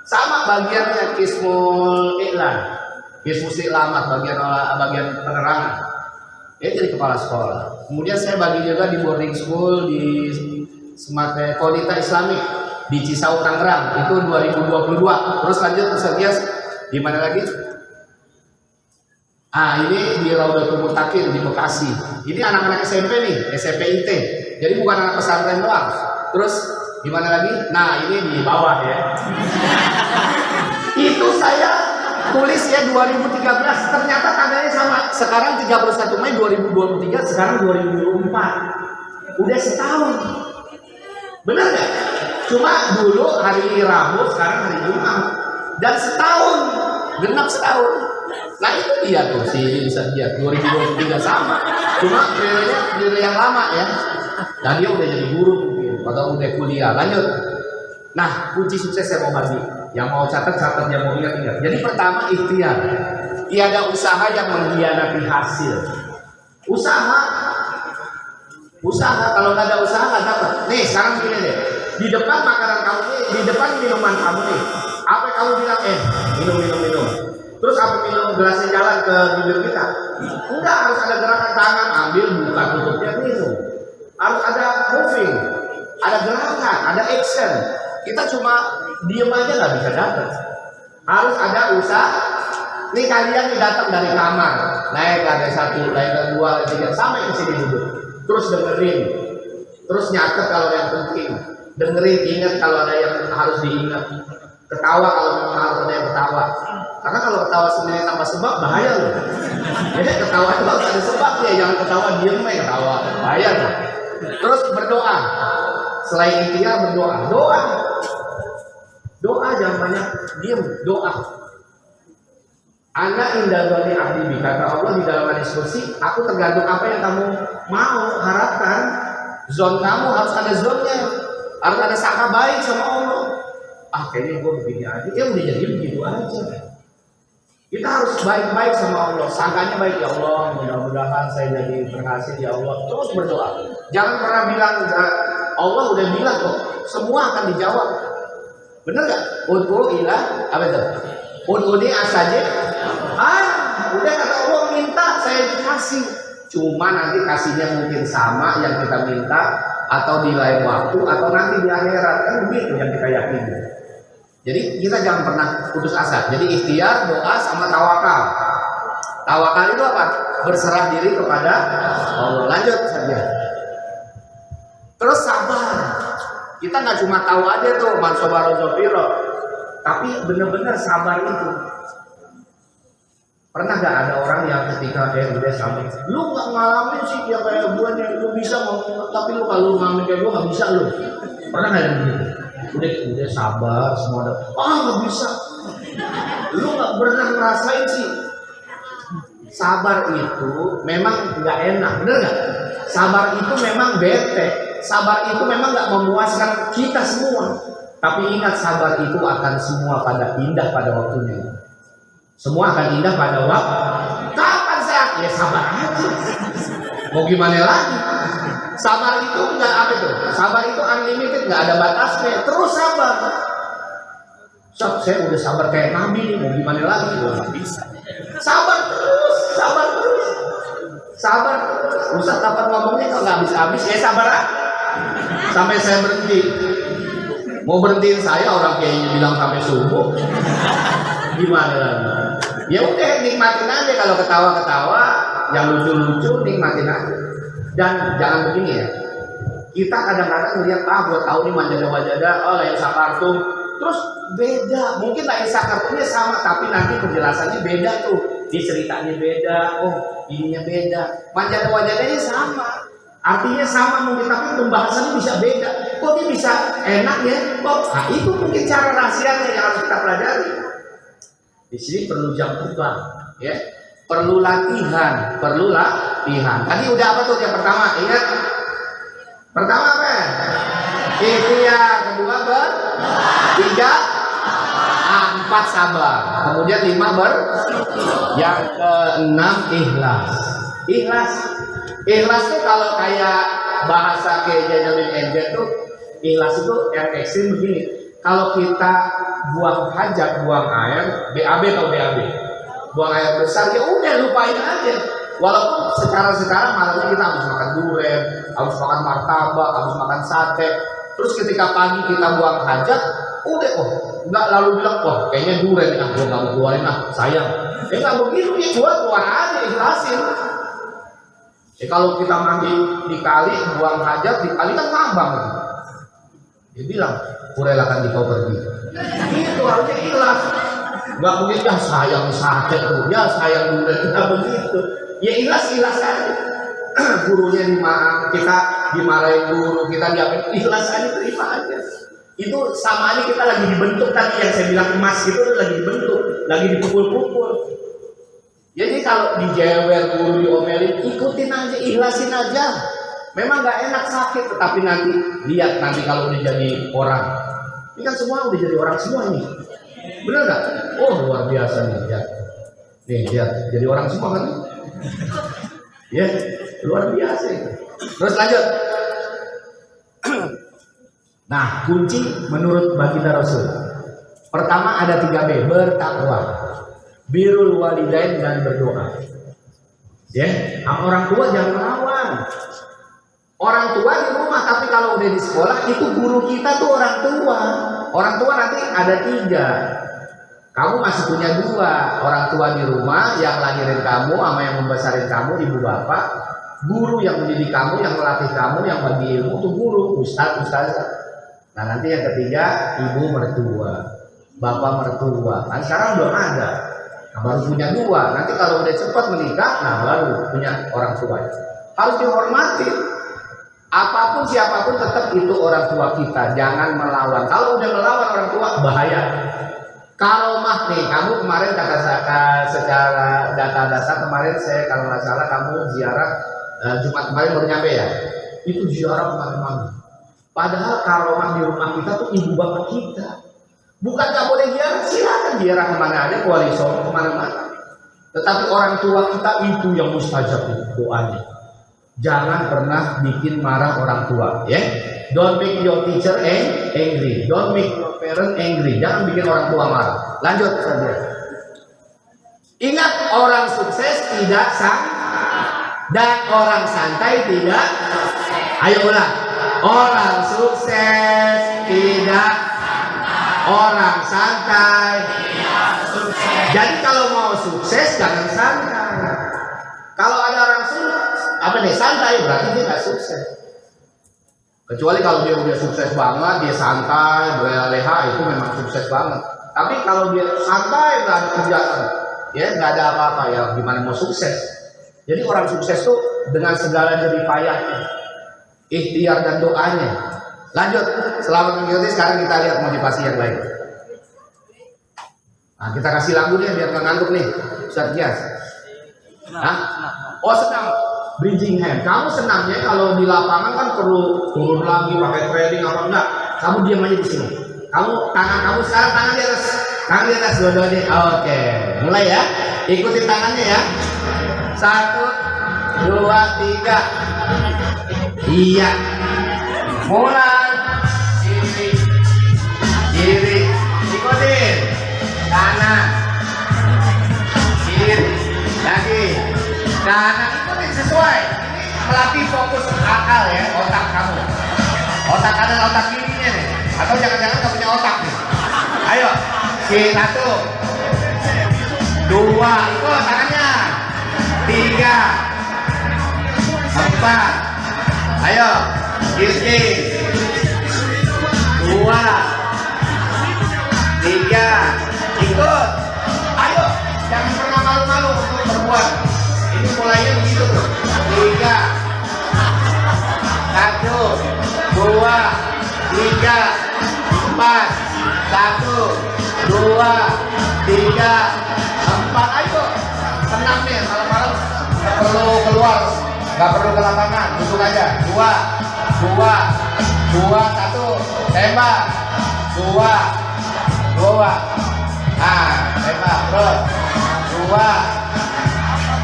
sama bagiannya Kismul Iklamat, bagian penerangan. Dia jadi kepala sekolah. Kemudian saya bagi juga di boarding school di Smart Kolita Islamik di Cisauk Tangerang itu 2022. Terus lanjut Ustaz Gias di mana lagi? Ini di Raudatul Muttaqin di Bekasi. Ini anak-anak SMP nih, SMP IT. Jadi bukan anak pesantren doang. Terus di mana lagi? Nah, ini di bawah ya. Itu saya tulis ya 2013. Ternyata tanggalnya sama. Sekarang 31 Mei 2023, sekarang 2024. Udah setahun. Benar nggak? Cuma dulu hari Rabu, sekarang hari Jumat. Dan setahun, genap setahun. Nah itu dia tuh si bisa dia 2023 sama. Cuma periode yang lama ya. Dan dia udah jadi guru mungkin atau udah kuliah. Lanjut. Nah kunci sukses saya mau bagi. Yang mau catat, yang mau ingat. Jadi pertama ikhtiar. Tiada usaha yang mengkhianati hasil. Usaha kalau nggak ada usaha nggak dapat. Nih sekarang gini deh. Di depan makanan kamu nih, di depan minuman kamu nih. Apa kamu bilang minum. Terus apa minum gelasnya jalan ke bibir kita? Enggak, harus ada gerakan tangan, ambil, buka, tutupnya, minum. Harus ada moving, ada gerakan, ada action. Kita cuma diem aja nggak bisa dapat. Harus ada usaha. Nih kalian nih datang dari kamar, naik lantai 1, lantai 2, lantai 3, sampai ke sini duduk. Terus dengerin, terus nyatet kalau yang penting. Dengerin, ingat kalau ada yang harus diingat. Ketawa kalau memang harus ada yang ketawa. Karena kalau ketawa sendiri tanpa sebab bahaya loh. Jadi ketawa itu harus ada sebabnya, jangan ketawa diem ketawa, bahaya loh. Terus berdoa. Selain ikhtiar berdoa, doa jangan banyak diem, doa. Ana indah dzani abdi, kata Allah di dalam hadis kursi, aku tergantung apa yang kamu mau harapkan. Zon kamu harus ada zonnya, harus ada sangka baik sama Allah. Kayaknya gue begini aja, ya udah jadi begitu aja. Kita harus baik-baik sama Allah, sangkanya baik ya Allah, mudah-mudahan saya jadi berhasil ya Allah. Terus berdoa, jangan pernah bilang Allah udah bilang kok, semua akan dijawab. Bener nggak? Ud'u ila apa itu? Ud'uni asaja. Udah kata Allah minta saya dikasih. Cuma nanti kasihnya mungkin sama yang kita minta atau di lain waktu atau nanti di akhirat, kan begitu yang kita yakini. Jadi kita jangan pernah putus asa. Jadi ikhtiar, doa, sama tawakal. Tawakal itu apa? Berserah diri kepada Allah. Lanjut saja. Terus sabar. Kita nggak cuma tahu aja tuh man sabara dzafira, tapi benar-benar sabar itu. Pernah nggak ada orang yang ketika udah sampai, lu nggak ngalamin sih yang kayak gue nih, lu bisa ngomong, tapi lu kalau ngalamin kayak gue nggak bisa lu. Pernah nggak ada begitu? Udah sabar semua nggak bisa. Lu nggak pernah ngerasain sih. Sabar itu memang nggak enak, bener nggak? Sabar itu memang bete. Sabar itu memang nggak memuaskan kita semua. Tapi ingat, sabar itu akan semua indah pada waktunya. Semua akan indah pada waktu. Kapan sehat? Ya sabar aja. Mau gimana lagi? Sabar itu nggak apa itu? Sabar itu unlimited, nggak ada batasnya. Terus sabar. Saya udah sabar kayak Nabi nih, mau gimana lagi? Nggak bisa. Sabar terus. Ustaz dapat ngomongnya kok nggak habis-habis. Sabar aja. Sampai saya berhenti. Mau berhentiin saya, orang kayaknya bilang sampai subuh. Gimana lagi? Ya udah, nikmatin aja. Kalau ketawa-ketawa, yang lucu-lucu nikmatin aja. Dan jangan begini ya. Kita kadang-kadang ngeliat, gue tahu nih Manjada-Wajada, Lain Sakartum. Terus beda. Mungkin Lain Sakartumnya sama, tapi nanti penjelasannya beda tuh. Di ceritanya beda, ininya beda. Manjada-Wajadanya sama. Artinya sama mungkin, tapi pembahasannya bisa beda. Kok dia bisa enak ya? Nah itu mungkin cara rahasianya yang harus kita pelajari. Di sini perlu jam terbang, ya. Perlu latihan. Tadi udah apa tuh yang pertama? Ingat? Pertama apa? Ikhtiar. Kedua tiga, 4 sabar. Kemudian 5 yang ke-6 ikhlas. Ikhlas tuh kalau kayak bahasa kayak Jainuddin Encik tuh, ikhlas itu yang ekstrim begini. Kalau kita buang hajat, buang air, BAB atau BAB, buang air besar, ya udah lupain aja. Walaupun secara malamnya kita habis makan durian, habis makan martabak, habis makan sate. Terus ketika pagi kita buang hajat, udah nggak lalu bilang wah kayaknya durian gue nggak mau keluarin sayang. Nggak begitu, ya keluar aja, ikhlasin. Kalau kita mandi di kali, buang hajat di kali kan ngambang gitu. Dia bilang, kurelakan di kau pergi. Itu harusnya ikhlas. Nggak begitu, ya sayang sate tuh, ya sayang durian, nggak begitu. Ya ikhlas aja. Gurunya kita dimarahin guru, kita diapain, ikhlas aja, terima aja. Itu sama aja kita lagi dibentuk tadi yang saya bilang emas itu lagi dibentuk, lagi dipukul-pukul. Jadi kalau dijewer guru diomelin, ikutin aja, ikhlasin aja. Memang nggak enak sakit, tetapi nanti lihat nanti kalau udah jadi orang. Ini kan semua udah jadi orang semua ini. Bener nggak? Oh luar biasa nih, lihat. Nih lihat, jadi orang semua kan? Ya, luar biasa itu. Terus lanjut. Nah, kunci menurut baginda Rasul. Pertama ada 3B, bertakwa, birrul walidain, dan berdoa. Ya, orang tua jangan melawan. Orang tua di rumah, tapi kalau udah di sekolah itu guru kita tuh orang tua. Orang tua nanti ada 3. Kamu masih punya 2, orang tua di rumah yang lahirin kamu sama yang membesarin kamu, ibu bapak. Guru yang mendidik kamu, yang melatih kamu, yang bagi ilmu itu guru, ustazah. Nah nanti yang ketiga ibu mertua, bapak mertua. Kan sekarang belum ada, nah, baru punya 2. Nanti kalau udah cepat menikah, nah baru punya orang tua. Harus dihormati. Apapun siapapun tetap itu orang tua kita. Jangan melawan. Kalau udah melawan orang tua bahaya. Kalau mah nih, kamu kemarin kata saya secara data kemarin saya kalau nggak salah kamu ziarah Jumat kemarin baru nyampe ya. Itu ziarah kemana-mana. Padahal kalau mah di rumah kita tuh ibu bapak kita. Bukan nggak boleh ziarah, silakan ziarah kemana aja, Kuali Songo kemana-mana. Tetapi orang tua kita itu yang mustajab doanya. Jangan pernah bikin marah orang tua, ya. Don't make your teacher angry. Don't make your parent angry. Jangan bikin orang tua marah. Lanjut saja. Ingat, orang sukses tidak santai dan orang santai tidak. Ayo ulang. Orang sukses tidak. Orang santai tidak sukses. Jadi kalau mau sukses jangan santai. Kalau ada orang santai berarti dia nggak sukses. Kecuali kalau dia udah sukses banget, dia santai, berleha, itu memang sukses banget. Tapi kalau dia santai, nggak ada kerjaan, ya nggak ada apa-apa, ya gimana mau sukses? Jadi orang sukses tuh dengan segala jerih payahnya, ikhtiar dan doanya. Lanjut, selamat mengikuti. Sekarang kita lihat motivasi yang lain. Nah, kita kasih lagu nih biar nggak ngantuk nih, Ustaz Gias. Oh senang. Bridging hand. Kamu senangnya kalau di lapangan kan perlu turun lagi pakai training apa enggak? Kamu diam aja di sini. Tangan kamu sekarang tangan di atas dua-duanya. Oke, mulai ya. Ikutin tangannya ya. 1, 2, 3. Iya. Mulai. Kiri. Ikutin. Kanan. Kiri. Lagi. Kanan. Sesuai, ini melatih fokus akal ya, otak kamu. Otak kanan, otak kirinya nih. Atau jangan-jangan kamu punya otak nih. Ayo, 1, 2, ikut tangannya. 3, 4. Ayo, kiri. 2, 3, ikut. Ayo, jangan pernah malu-malu untuk berbuat. Ini mulainya begitu tuh. 3, 1, 2, 3, 4. 1, 2, 3, 4. Ayo, tenang nih, malam-malam nggak perlu keluar, nggak perlu ke lapangan, duduk aja. 2, 1, tembak. 2, nah, tembak terus. 2,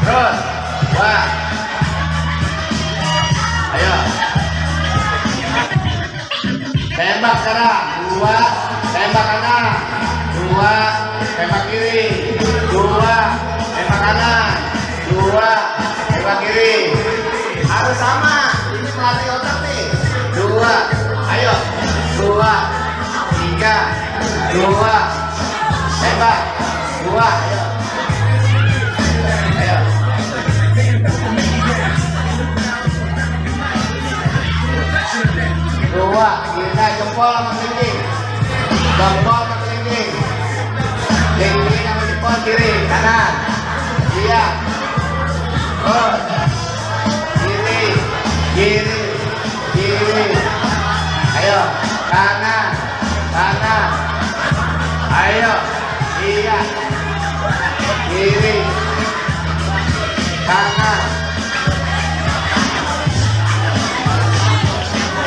terus. 2. Ayo. Tembak sekarang. 2, tembak kanan. 2, tembak kiri. 2, tembak kanan. 2, sama. Ini melatih otak nih. 2, ayo. 2, 3, 2. Hebat. 2, ayo. Ayo. 2, kita jempol sama kelingking. Jempol sama kelingking. Kelingking sama jempol kiri, kanan. Iya. Terus. Kiri, kiri, kiri. Ayo, kanan, kanan. Ayo, iya. Kiri, kanan.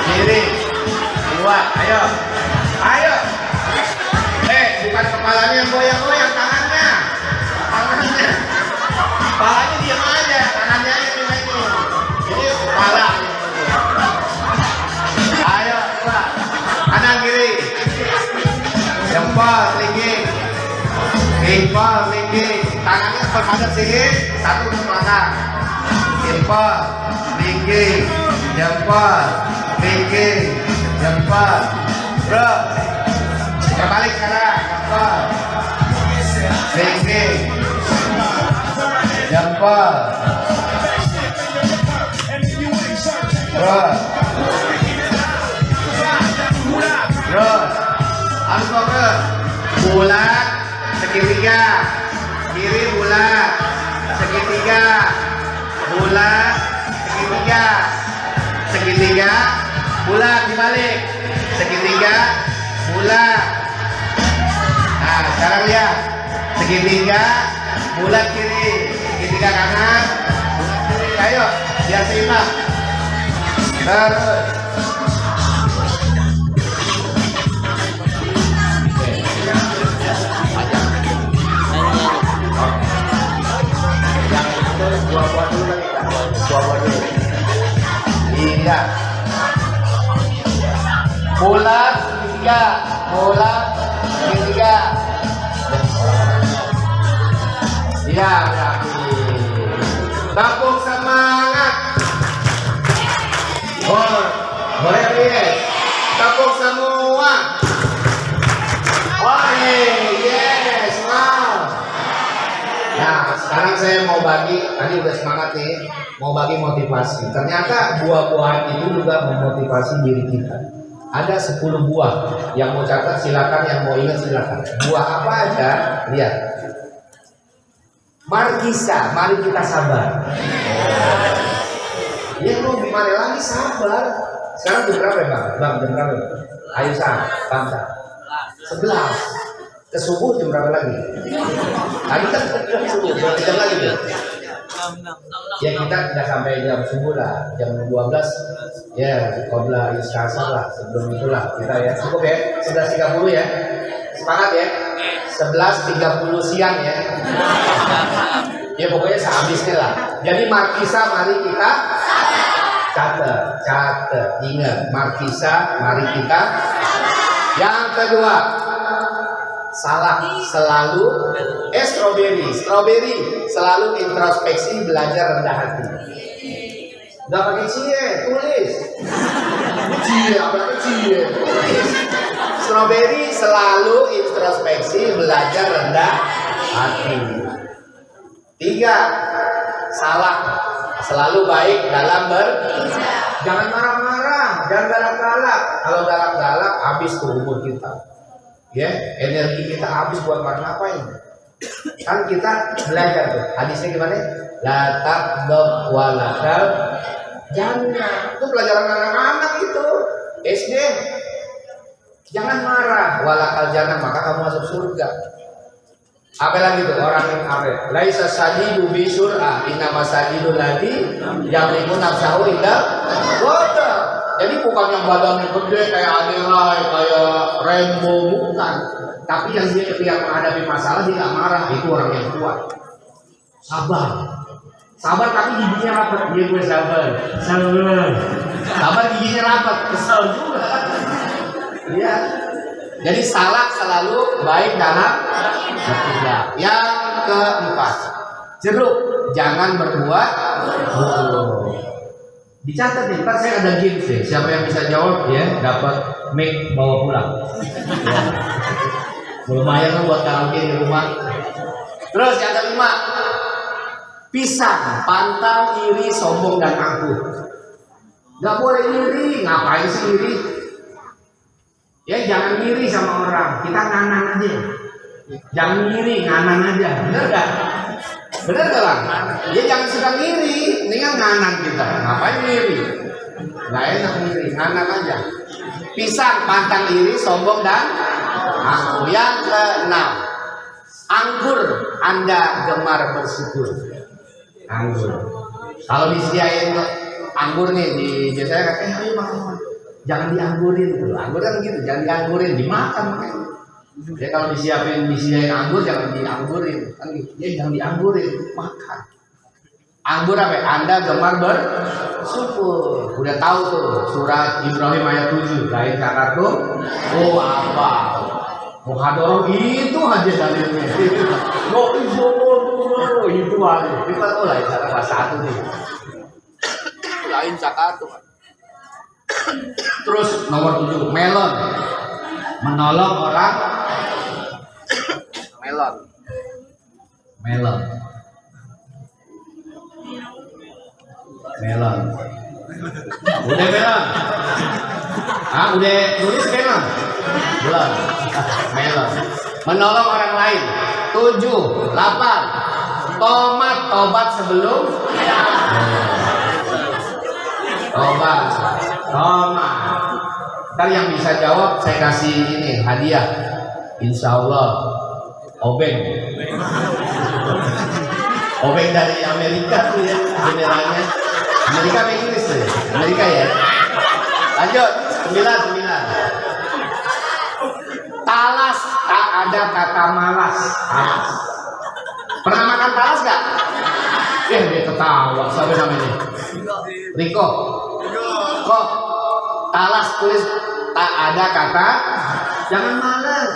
Kiri, 2, ayo, ayo. Bukan kepalanya yang goyang-goyang, tangannya, tangannya. Kepalanya diam aja, tangannya aja dimainin. Ini kepala. Ayo, 2, kanan kiri. Jempol, lingging. Jempol, lingging. Tangannya bermadep sini, 1 ke belakang. Jempol, lingging. Jempol, lingging. Jempol. Bro, terbalik sekarang. Jempol, lingging. Jempol. Terus. Terus. Harus fokus. Bulat, segitiga. Kiri bulat, segitiga. Bulat, segitiga. Segitiga, bulat dibalik. Segitiga, bulat. Nah, sekarang lihat. Segitiga, bulat kiri. Segitiga kanan, bulat kiri. Ayo, biar seimbang. Terus. Buah-buah dulu lagi kan? Buah-buah dulu. Iya. Bulat segitiga, bulat segitiga. Iya, tepuk semangat. Boleh lihat. Tepuk semua. Yes, wow. Nah, sekarang saya mau bagi, tadi udah semangat nih, mau bagi motivasi. Ternyata buah-buahan itu juga memotivasi diri kita. Ada 10 buah, yang mau catat silakan, yang mau ingat silakan. Buah apa aja? Lihat. Markisa, mari kita sabar. Ya mau gimana lagi sabar? Sekarang jam berapa ya Bang? Jam berapa? Ayo Bang. 11. Ke subuh jam berapa lagi? Tadi kan ke subuh, berapa jam lagi tuh? Ya kita tidak sampai jam subuh lah, jam 12 ya, qabla isyasar lah, sebelum itulah kita ya, cukup ya, 11.30 ya, semangat ya, 11.30 siang ya, ya pokoknya sehabisnya lah. Jadi Markisa mari kita catat, ingat Markisa mari kita. Yang kedua, salah selalu strawberry selalu introspeksi, belajar rendah hati. Gak pakai cie, tulis cie, apa cie, tulis. Strawberry selalu introspeksi, belajar rendah hati. 3, salah selalu baik dalam jangan marah-marah, jangan galak-galak. Kalau galak-galak habis tuh umur kita. Ya, energi kita habis buat ngapain? Kan kita belajar tuh. Hadisnya gimana? La taqdab walakal jannah. Itu pelajaran anak-anak itu. SD. Jangan marah, walakal jannah, maka kamu masuk surga. Apa lagi tuh orang yang apa? Laisa sadidu bi sur'a, innama sadidu ladzi yamliku nafsahu inda qada. Jadi bukan yang badannya gede kayak Aderai, kayak Rainbow, bukan. Tapi yang dia menghadapi masalah dia nggak marah, itu orang yang kuat. Sabar tapi giginya rapat. Dia gue sabar. Sabar giginya rapat, kesel juga. Iya. Jadi salah selalu baik dalam ketiga. Yang keempat, jeruk jangan berbuat buruk. Dicatat nih, ntar saya ada games deh. Siapa yang bisa jawab ya dapat mic bawa pulang. Ya. Lumayan kan buat karaoke di rumah. Terus yang kelima, pisang, pantang, iri, sombong dan angkuh. Gak boleh iri, ngapain sih iri? Ya jangan iri sama orang, kita nganan aja. Jangan iri, nganan aja, bener gak? Bener gak Bang? Ya jangan suka iri, mendingan nganan kita. Ngapain iri? Gak enak iri, nganan aja. Pisang, pantang, iri, sombong dan angkuh. Yang keenam, anggur, Anda gemar bersyukur. Anggur. Kalau disediain anggur nih di biasanya ayo makan, jangan dianggurin tuh. Anggur kan gitu, jangan dianggurin, dimakan makanya. Ya kalau disediain anggur jangan dianggurin, kan gitu. Ya jangan dianggurin, makan. Anggur apa? Anda gemar bersyukur. Udah tahu tuh surat Ibrahim ayat 7. Lain katatum, oh apa? Muhadoroh itu aja dalilnya. No itu aja. Kita tahu lah cara bahasa satu nih. Lain cakatu. Terus nomor 7, melon. Menolong orang. Melon. Melon. Melon. Udah melon. Ah, udah tulis melon. Belum. Melon. Menolong orang lain. 7, 8. Tobat sebelum tobat. Ntar yang bisa jawab saya kasih ini hadiah. Insya Allah obeng. Obeng dari Amerika tuh ya, generalnya. Amerika apa Inggris tuh? Amerika ya. Lanjut, 9. Talas, tak ada kata malas. Pernah makan talas gak? Dia ketawa. Siapa namanya? Riko. Kok talas tulis tak ada kata. Jangan malas.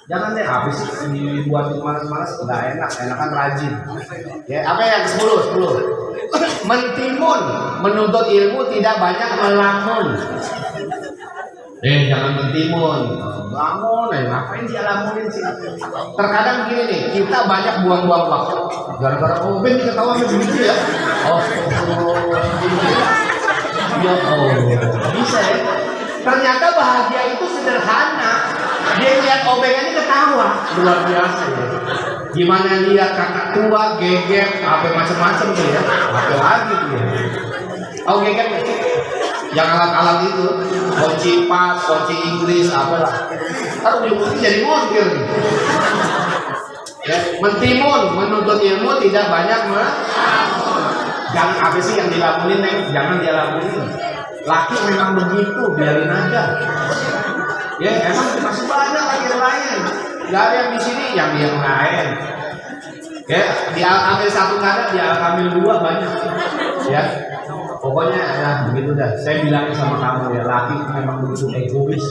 Jangan deh habis dibuat malas-malas nggak enak. Enakan rajin. Ya, apa yang 10? Mentimun, menuntut ilmu tidak banyak melamun. Jangan mentimun. Lamun, ngapain dia lamunin sih? Terkadang gini nih, kita banyak buang-buang waktu. Gara-gara obeng ketawa begitu ya. Oh, ya bisa ya. Ternyata bahagia itu sederhana. Dia lihat obengannya ketawa, luar biasa ya. Gimana lihat kakak tua, geger, apa macam-macam tuh ya. Apa lagi tuh ya? Oh geger, yang alat-alat itu, kunci pas, kunci Inggris, apalah. Taruh di putih jadi montir nih. Ya, mentimun, menuntut ilmu tidak banyak jangan apa sih yang dilamunin, jangan dia lamunin. Laki memang begitu, biarin aja. Ya, emang masih banyak laki lain. Gak ada yang di sini, yang lain. Ya, di Al-Kamil 1 nggak ada, di Al-Kamil 2 banyak. Ya, pokoknya ya begitu dah. Saya bilang sama kamu ya, laki memang begitu egois.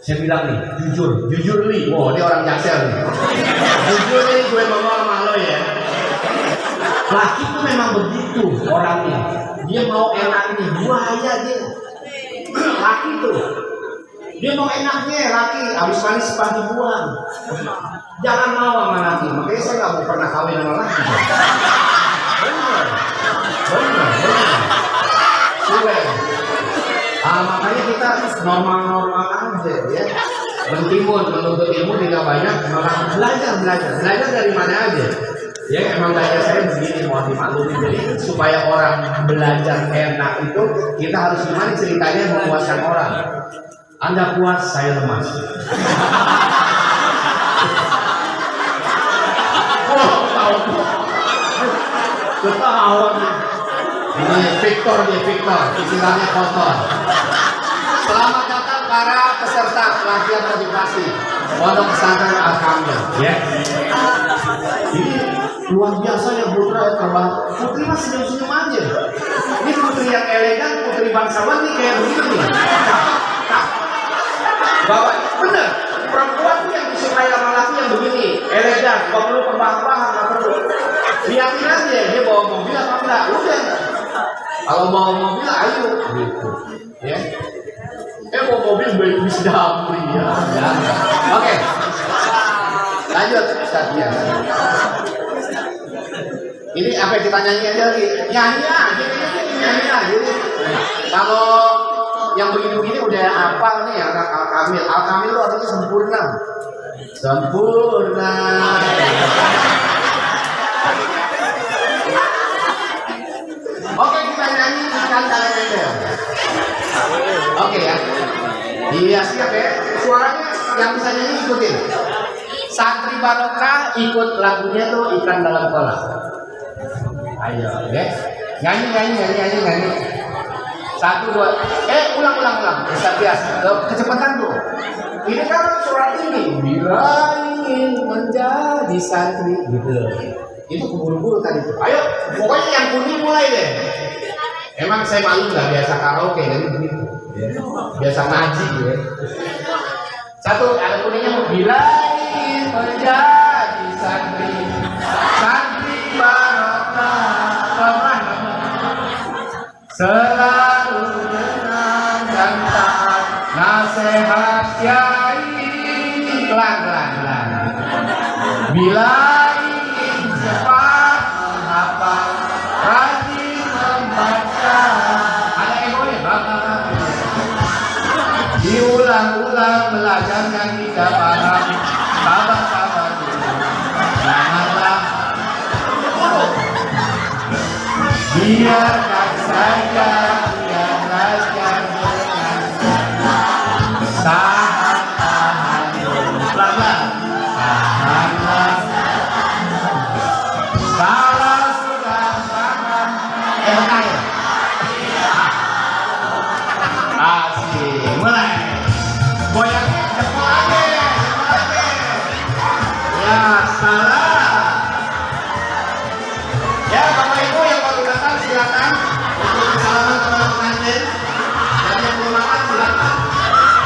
Saya bilang nih, jujur nih. Oh, dia orang Jaksel nih. Jujur nih, gue ngomong sama lo ya. Laki itu memang begitu orangnya. Dia mau enaknya, buaya dia. Laki tuh. Dia mau enaknya, laki. Habis manis pagi buang. Jangan mau sama laki. Makanya saya nggak mau pernah kawin sama laki. Benar. Makanya kita normal aja ya. Mentimun, menuntut ilmu tidak banyak, malah belajar dari mana aja. Ya emang gaya saya begini, mohon dimaklumi. Jadi supaya orang belajar enak itu kita harus gimana ceritanya memuaskan orang. Anda puas, saya lemas. Ketawa. Ini Victor, istilahnya kotor. Selamat datang para peserta pelatihan motivasi Pondok Pesantren Al-Kamil. Ya. Ini luar biasa ya Putra terbang. Putri masih senyum-senyum aja. Ini putri yang elegan, putri bangsawan nih kayak begini. Bapak, bener. Perempuan tuh yang disukai sama laki yang begini, elegan, gak perlu perbah-bahan, gak perlu. Lihatin aja dia bawa mobil apa enggak, udah. Kalau mau mobil ayo gitu. Ya. Mau mobil baik bis Damri ya. Oke. Lanjut Ustaz ya. Ini apa yang kita nyanyi aja lagi? Nyanyi aja. Kalau yang begini-begini udah hafal nih anak Al-Kamil. Al-Kamil itu artinya sempurna. Sempurna. Oke, kita nyanyi ikan dalam ember. Oke ya. Iya siap ya. Suaranya yang bisa nyanyi ikutin. Santri Barokah ikut lagunya tuh ikan dalam kolam. Ayo, ya. Nyanyi. 1, 2, ulang. Bisa biasa. Kecepatan tuh. Ini kan surat ini. Bila ingin menjadi santri, gitu. Itu keburu-buru tadi tuh. Ayo, pokoknya yang kuning mulai deh. Emang saya malu nggak biasa karaoke jadi begitu. Biasa ngaji ya. 1, ada kuningnya. Bila ingin menjadi santri Barokah, selalu tenang dan taat nasihat Kiai. Pelan. Bila ingin cepat menghafal, rajin membaca. Ada egonya, diulang-ulang belajarkan hingga paham. Sabar dulu, janganlah biarkan saja dia belajar dengan tahan pelan-pelan. Tahanlah. Kalau sudah paham, asik. Mulai. Goyangnya cepat aja. Ya, salah. Ya, Bapak Ibu yang baru datang silakan untuk salaman kepada pengantin. Dan yang belum makan silakan.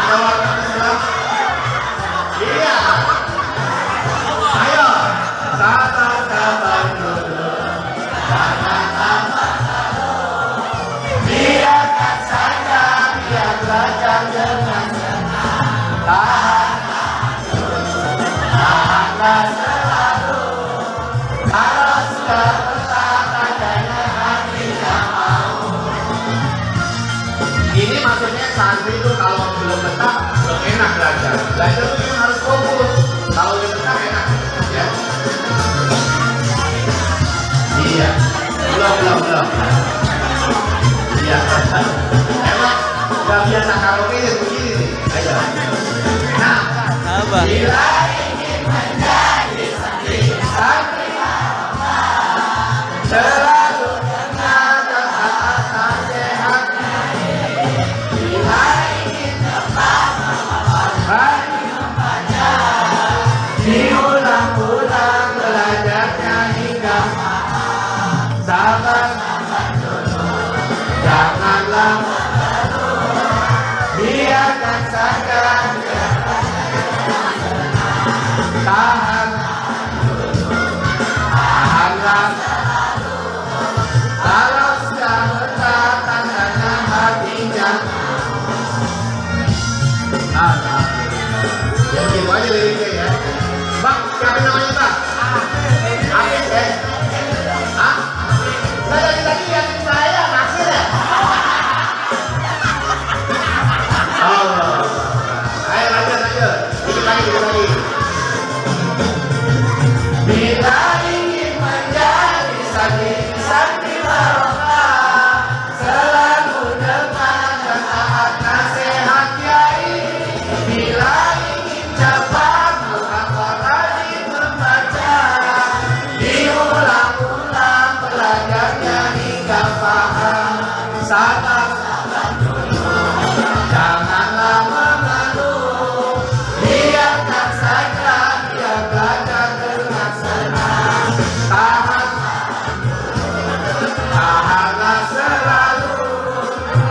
Ada warga Islam. Iya. Ayo. Sabar dulu. Biarkan saja dia belajar dengan tahanlah selalu. Kalau sudah ini maksudnya santri itu kalau belum betah belum enak belajar itu harus fokus. Kalau udah betah enak ya. Iya, belum iya. Emang udah biasa karaoke ya begini nih. Ayo. Nah, bila ingin menjadi santri selalu dengar taat nasihat. Diulang-ulang belajarnya hingga sabar dulu, janganlah biarkan saja tahanlah. Kalau sudah betah tandanya hatinya. Ya gitu aja liriknya ya. Bang, siapa namanya Bang? Afif ya? Hah? Saya dari tadi yang saya naksir ya? Allah. Ayo lanjut. Dikit lagi. Bila ingin menjadi santri Barokah, selalu dengar dan taat nasihat Kiai. Bila ingin cepat menghafal, rajin membaca, diulang-ulang belajarnya hingga paham. Sabar dulu, janganlah mengeluh, biarkan saja dia belajar dengan senang. Tahanlah selalu.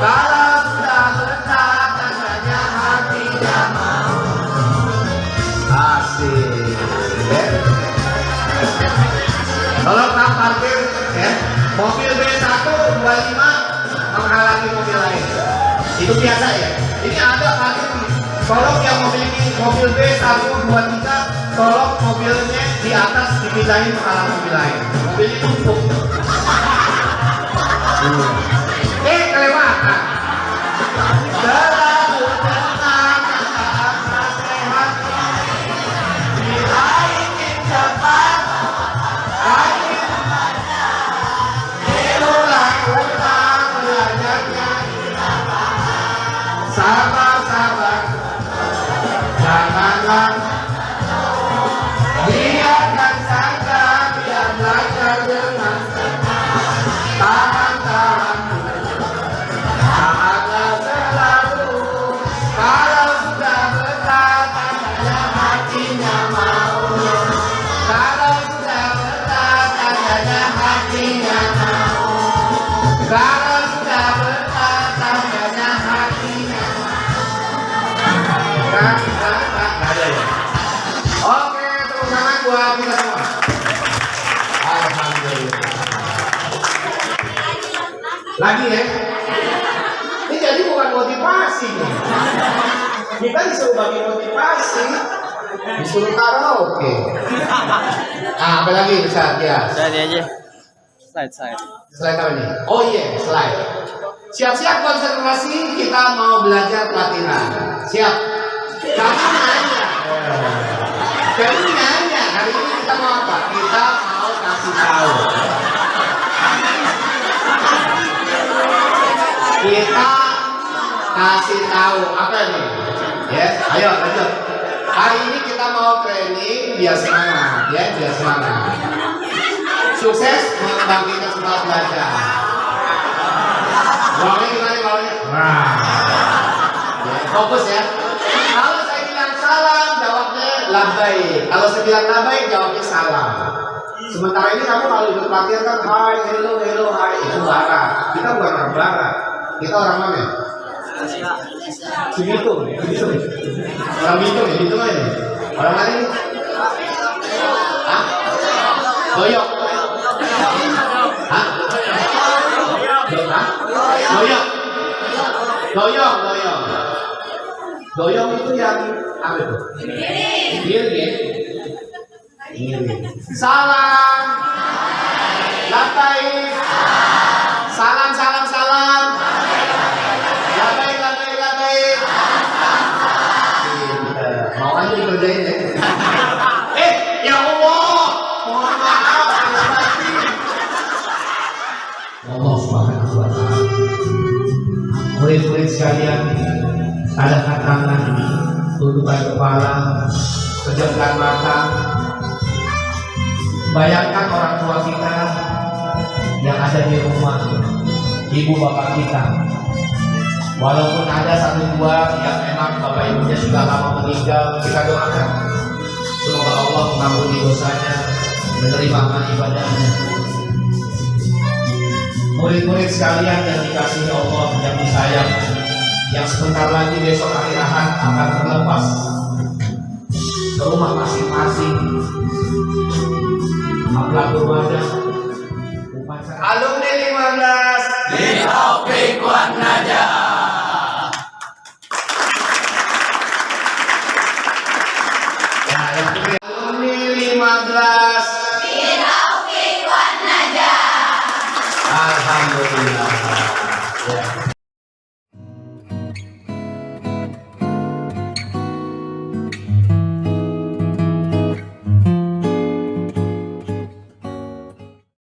Kalau sudah betah tandanya hatinya mau. Asik. Kalau tak parkir ya, mobil B125 menghalangi mobil lain. Itu biasa ya. Ini ada hadir nih. Tolong yang memiliki mobil B1, 2, 3, tolong mobilnya di atas dipindahin menghalang mobil lain. Mobil ini tumpuk. Kelewatan. Selalu tenang, sehat. Bila ingin cepat, ingin diulang-ulang belajarnya. Sabar-sabar, janganlah biarkan saja, biar belajar dengan tahan-tahan. Tahanlah selalu, kalau sudah berat tandanya hatinya mau. Kalau sudah berat tandanya hatinya mau. Kalau sudah berat tandanya hatinya mau. Ada ya? Oke, tepuk tangan buat kita semua. Alhamdulillah. Lagi ya? Ini jadi bukan motivasi nih. Kita disuruh bagi motivasi, disuruh karaoke. Apa lagi Ustaz? Ya. Tadi aja. Slide. Slide apa nih? Oh iya, slide. Siap-siap konsentrasi, kita mau belajar pelatihan. Siap? Kamu nanya. Kamu nanya, hari ini kita mau apa? Kita mau kasih tahu. Kita kasih tahu apa nih? Ya, ayo lanjut. Hari ini kita mau training biar semangat, ya, biar semangat. Sukses membangkitkan semangat belajar. Bawahnya gimana bawahnya? Nah, ya, fokus ya. Kalau saya bilang salam, jawabnya labbaik. Kalau saya bilang labbaik, jawabnya salam. Sementara ini kamu kalau ikut pelatihan kan hai, hello, hai, itu barat. Kita bukan orang barat. Kita orang mana? Bitung. Orang Bitung ya, Bitung aja. Orang mana ini? Hah? Doyok. Hah? Doyok itu yang apa itu? Giring. Salam. Labbaik. Salam. Labbaik. Mau aja dikerjain ya. Ya Allah. Mohon maaf. Allah Subhanahu wa Ta'ala. Murid-murid sekalian, tadahkan tangan, tundukkan kepala, pejamkan mata. Bayangkan orang tua kita yang ada di rumah, ibu bapak kita. Walaupun ada satu dua yang memang bapak ibunya sudah lama meninggal, kita doakan semoga Allah mengampuni dosanya, menerima amal ibadahnya. Murid-murid sekalian yang dikasihi Allah, yang disayang, yang sebentar lagi besok hari Ahad akan terlepas ke rumah masing-masing. Apalagi wadah alumni 15 di Taufik wan Najah. Nah, yang kedua alumni 15 di Taufik wan Najah. Alhamdulillah.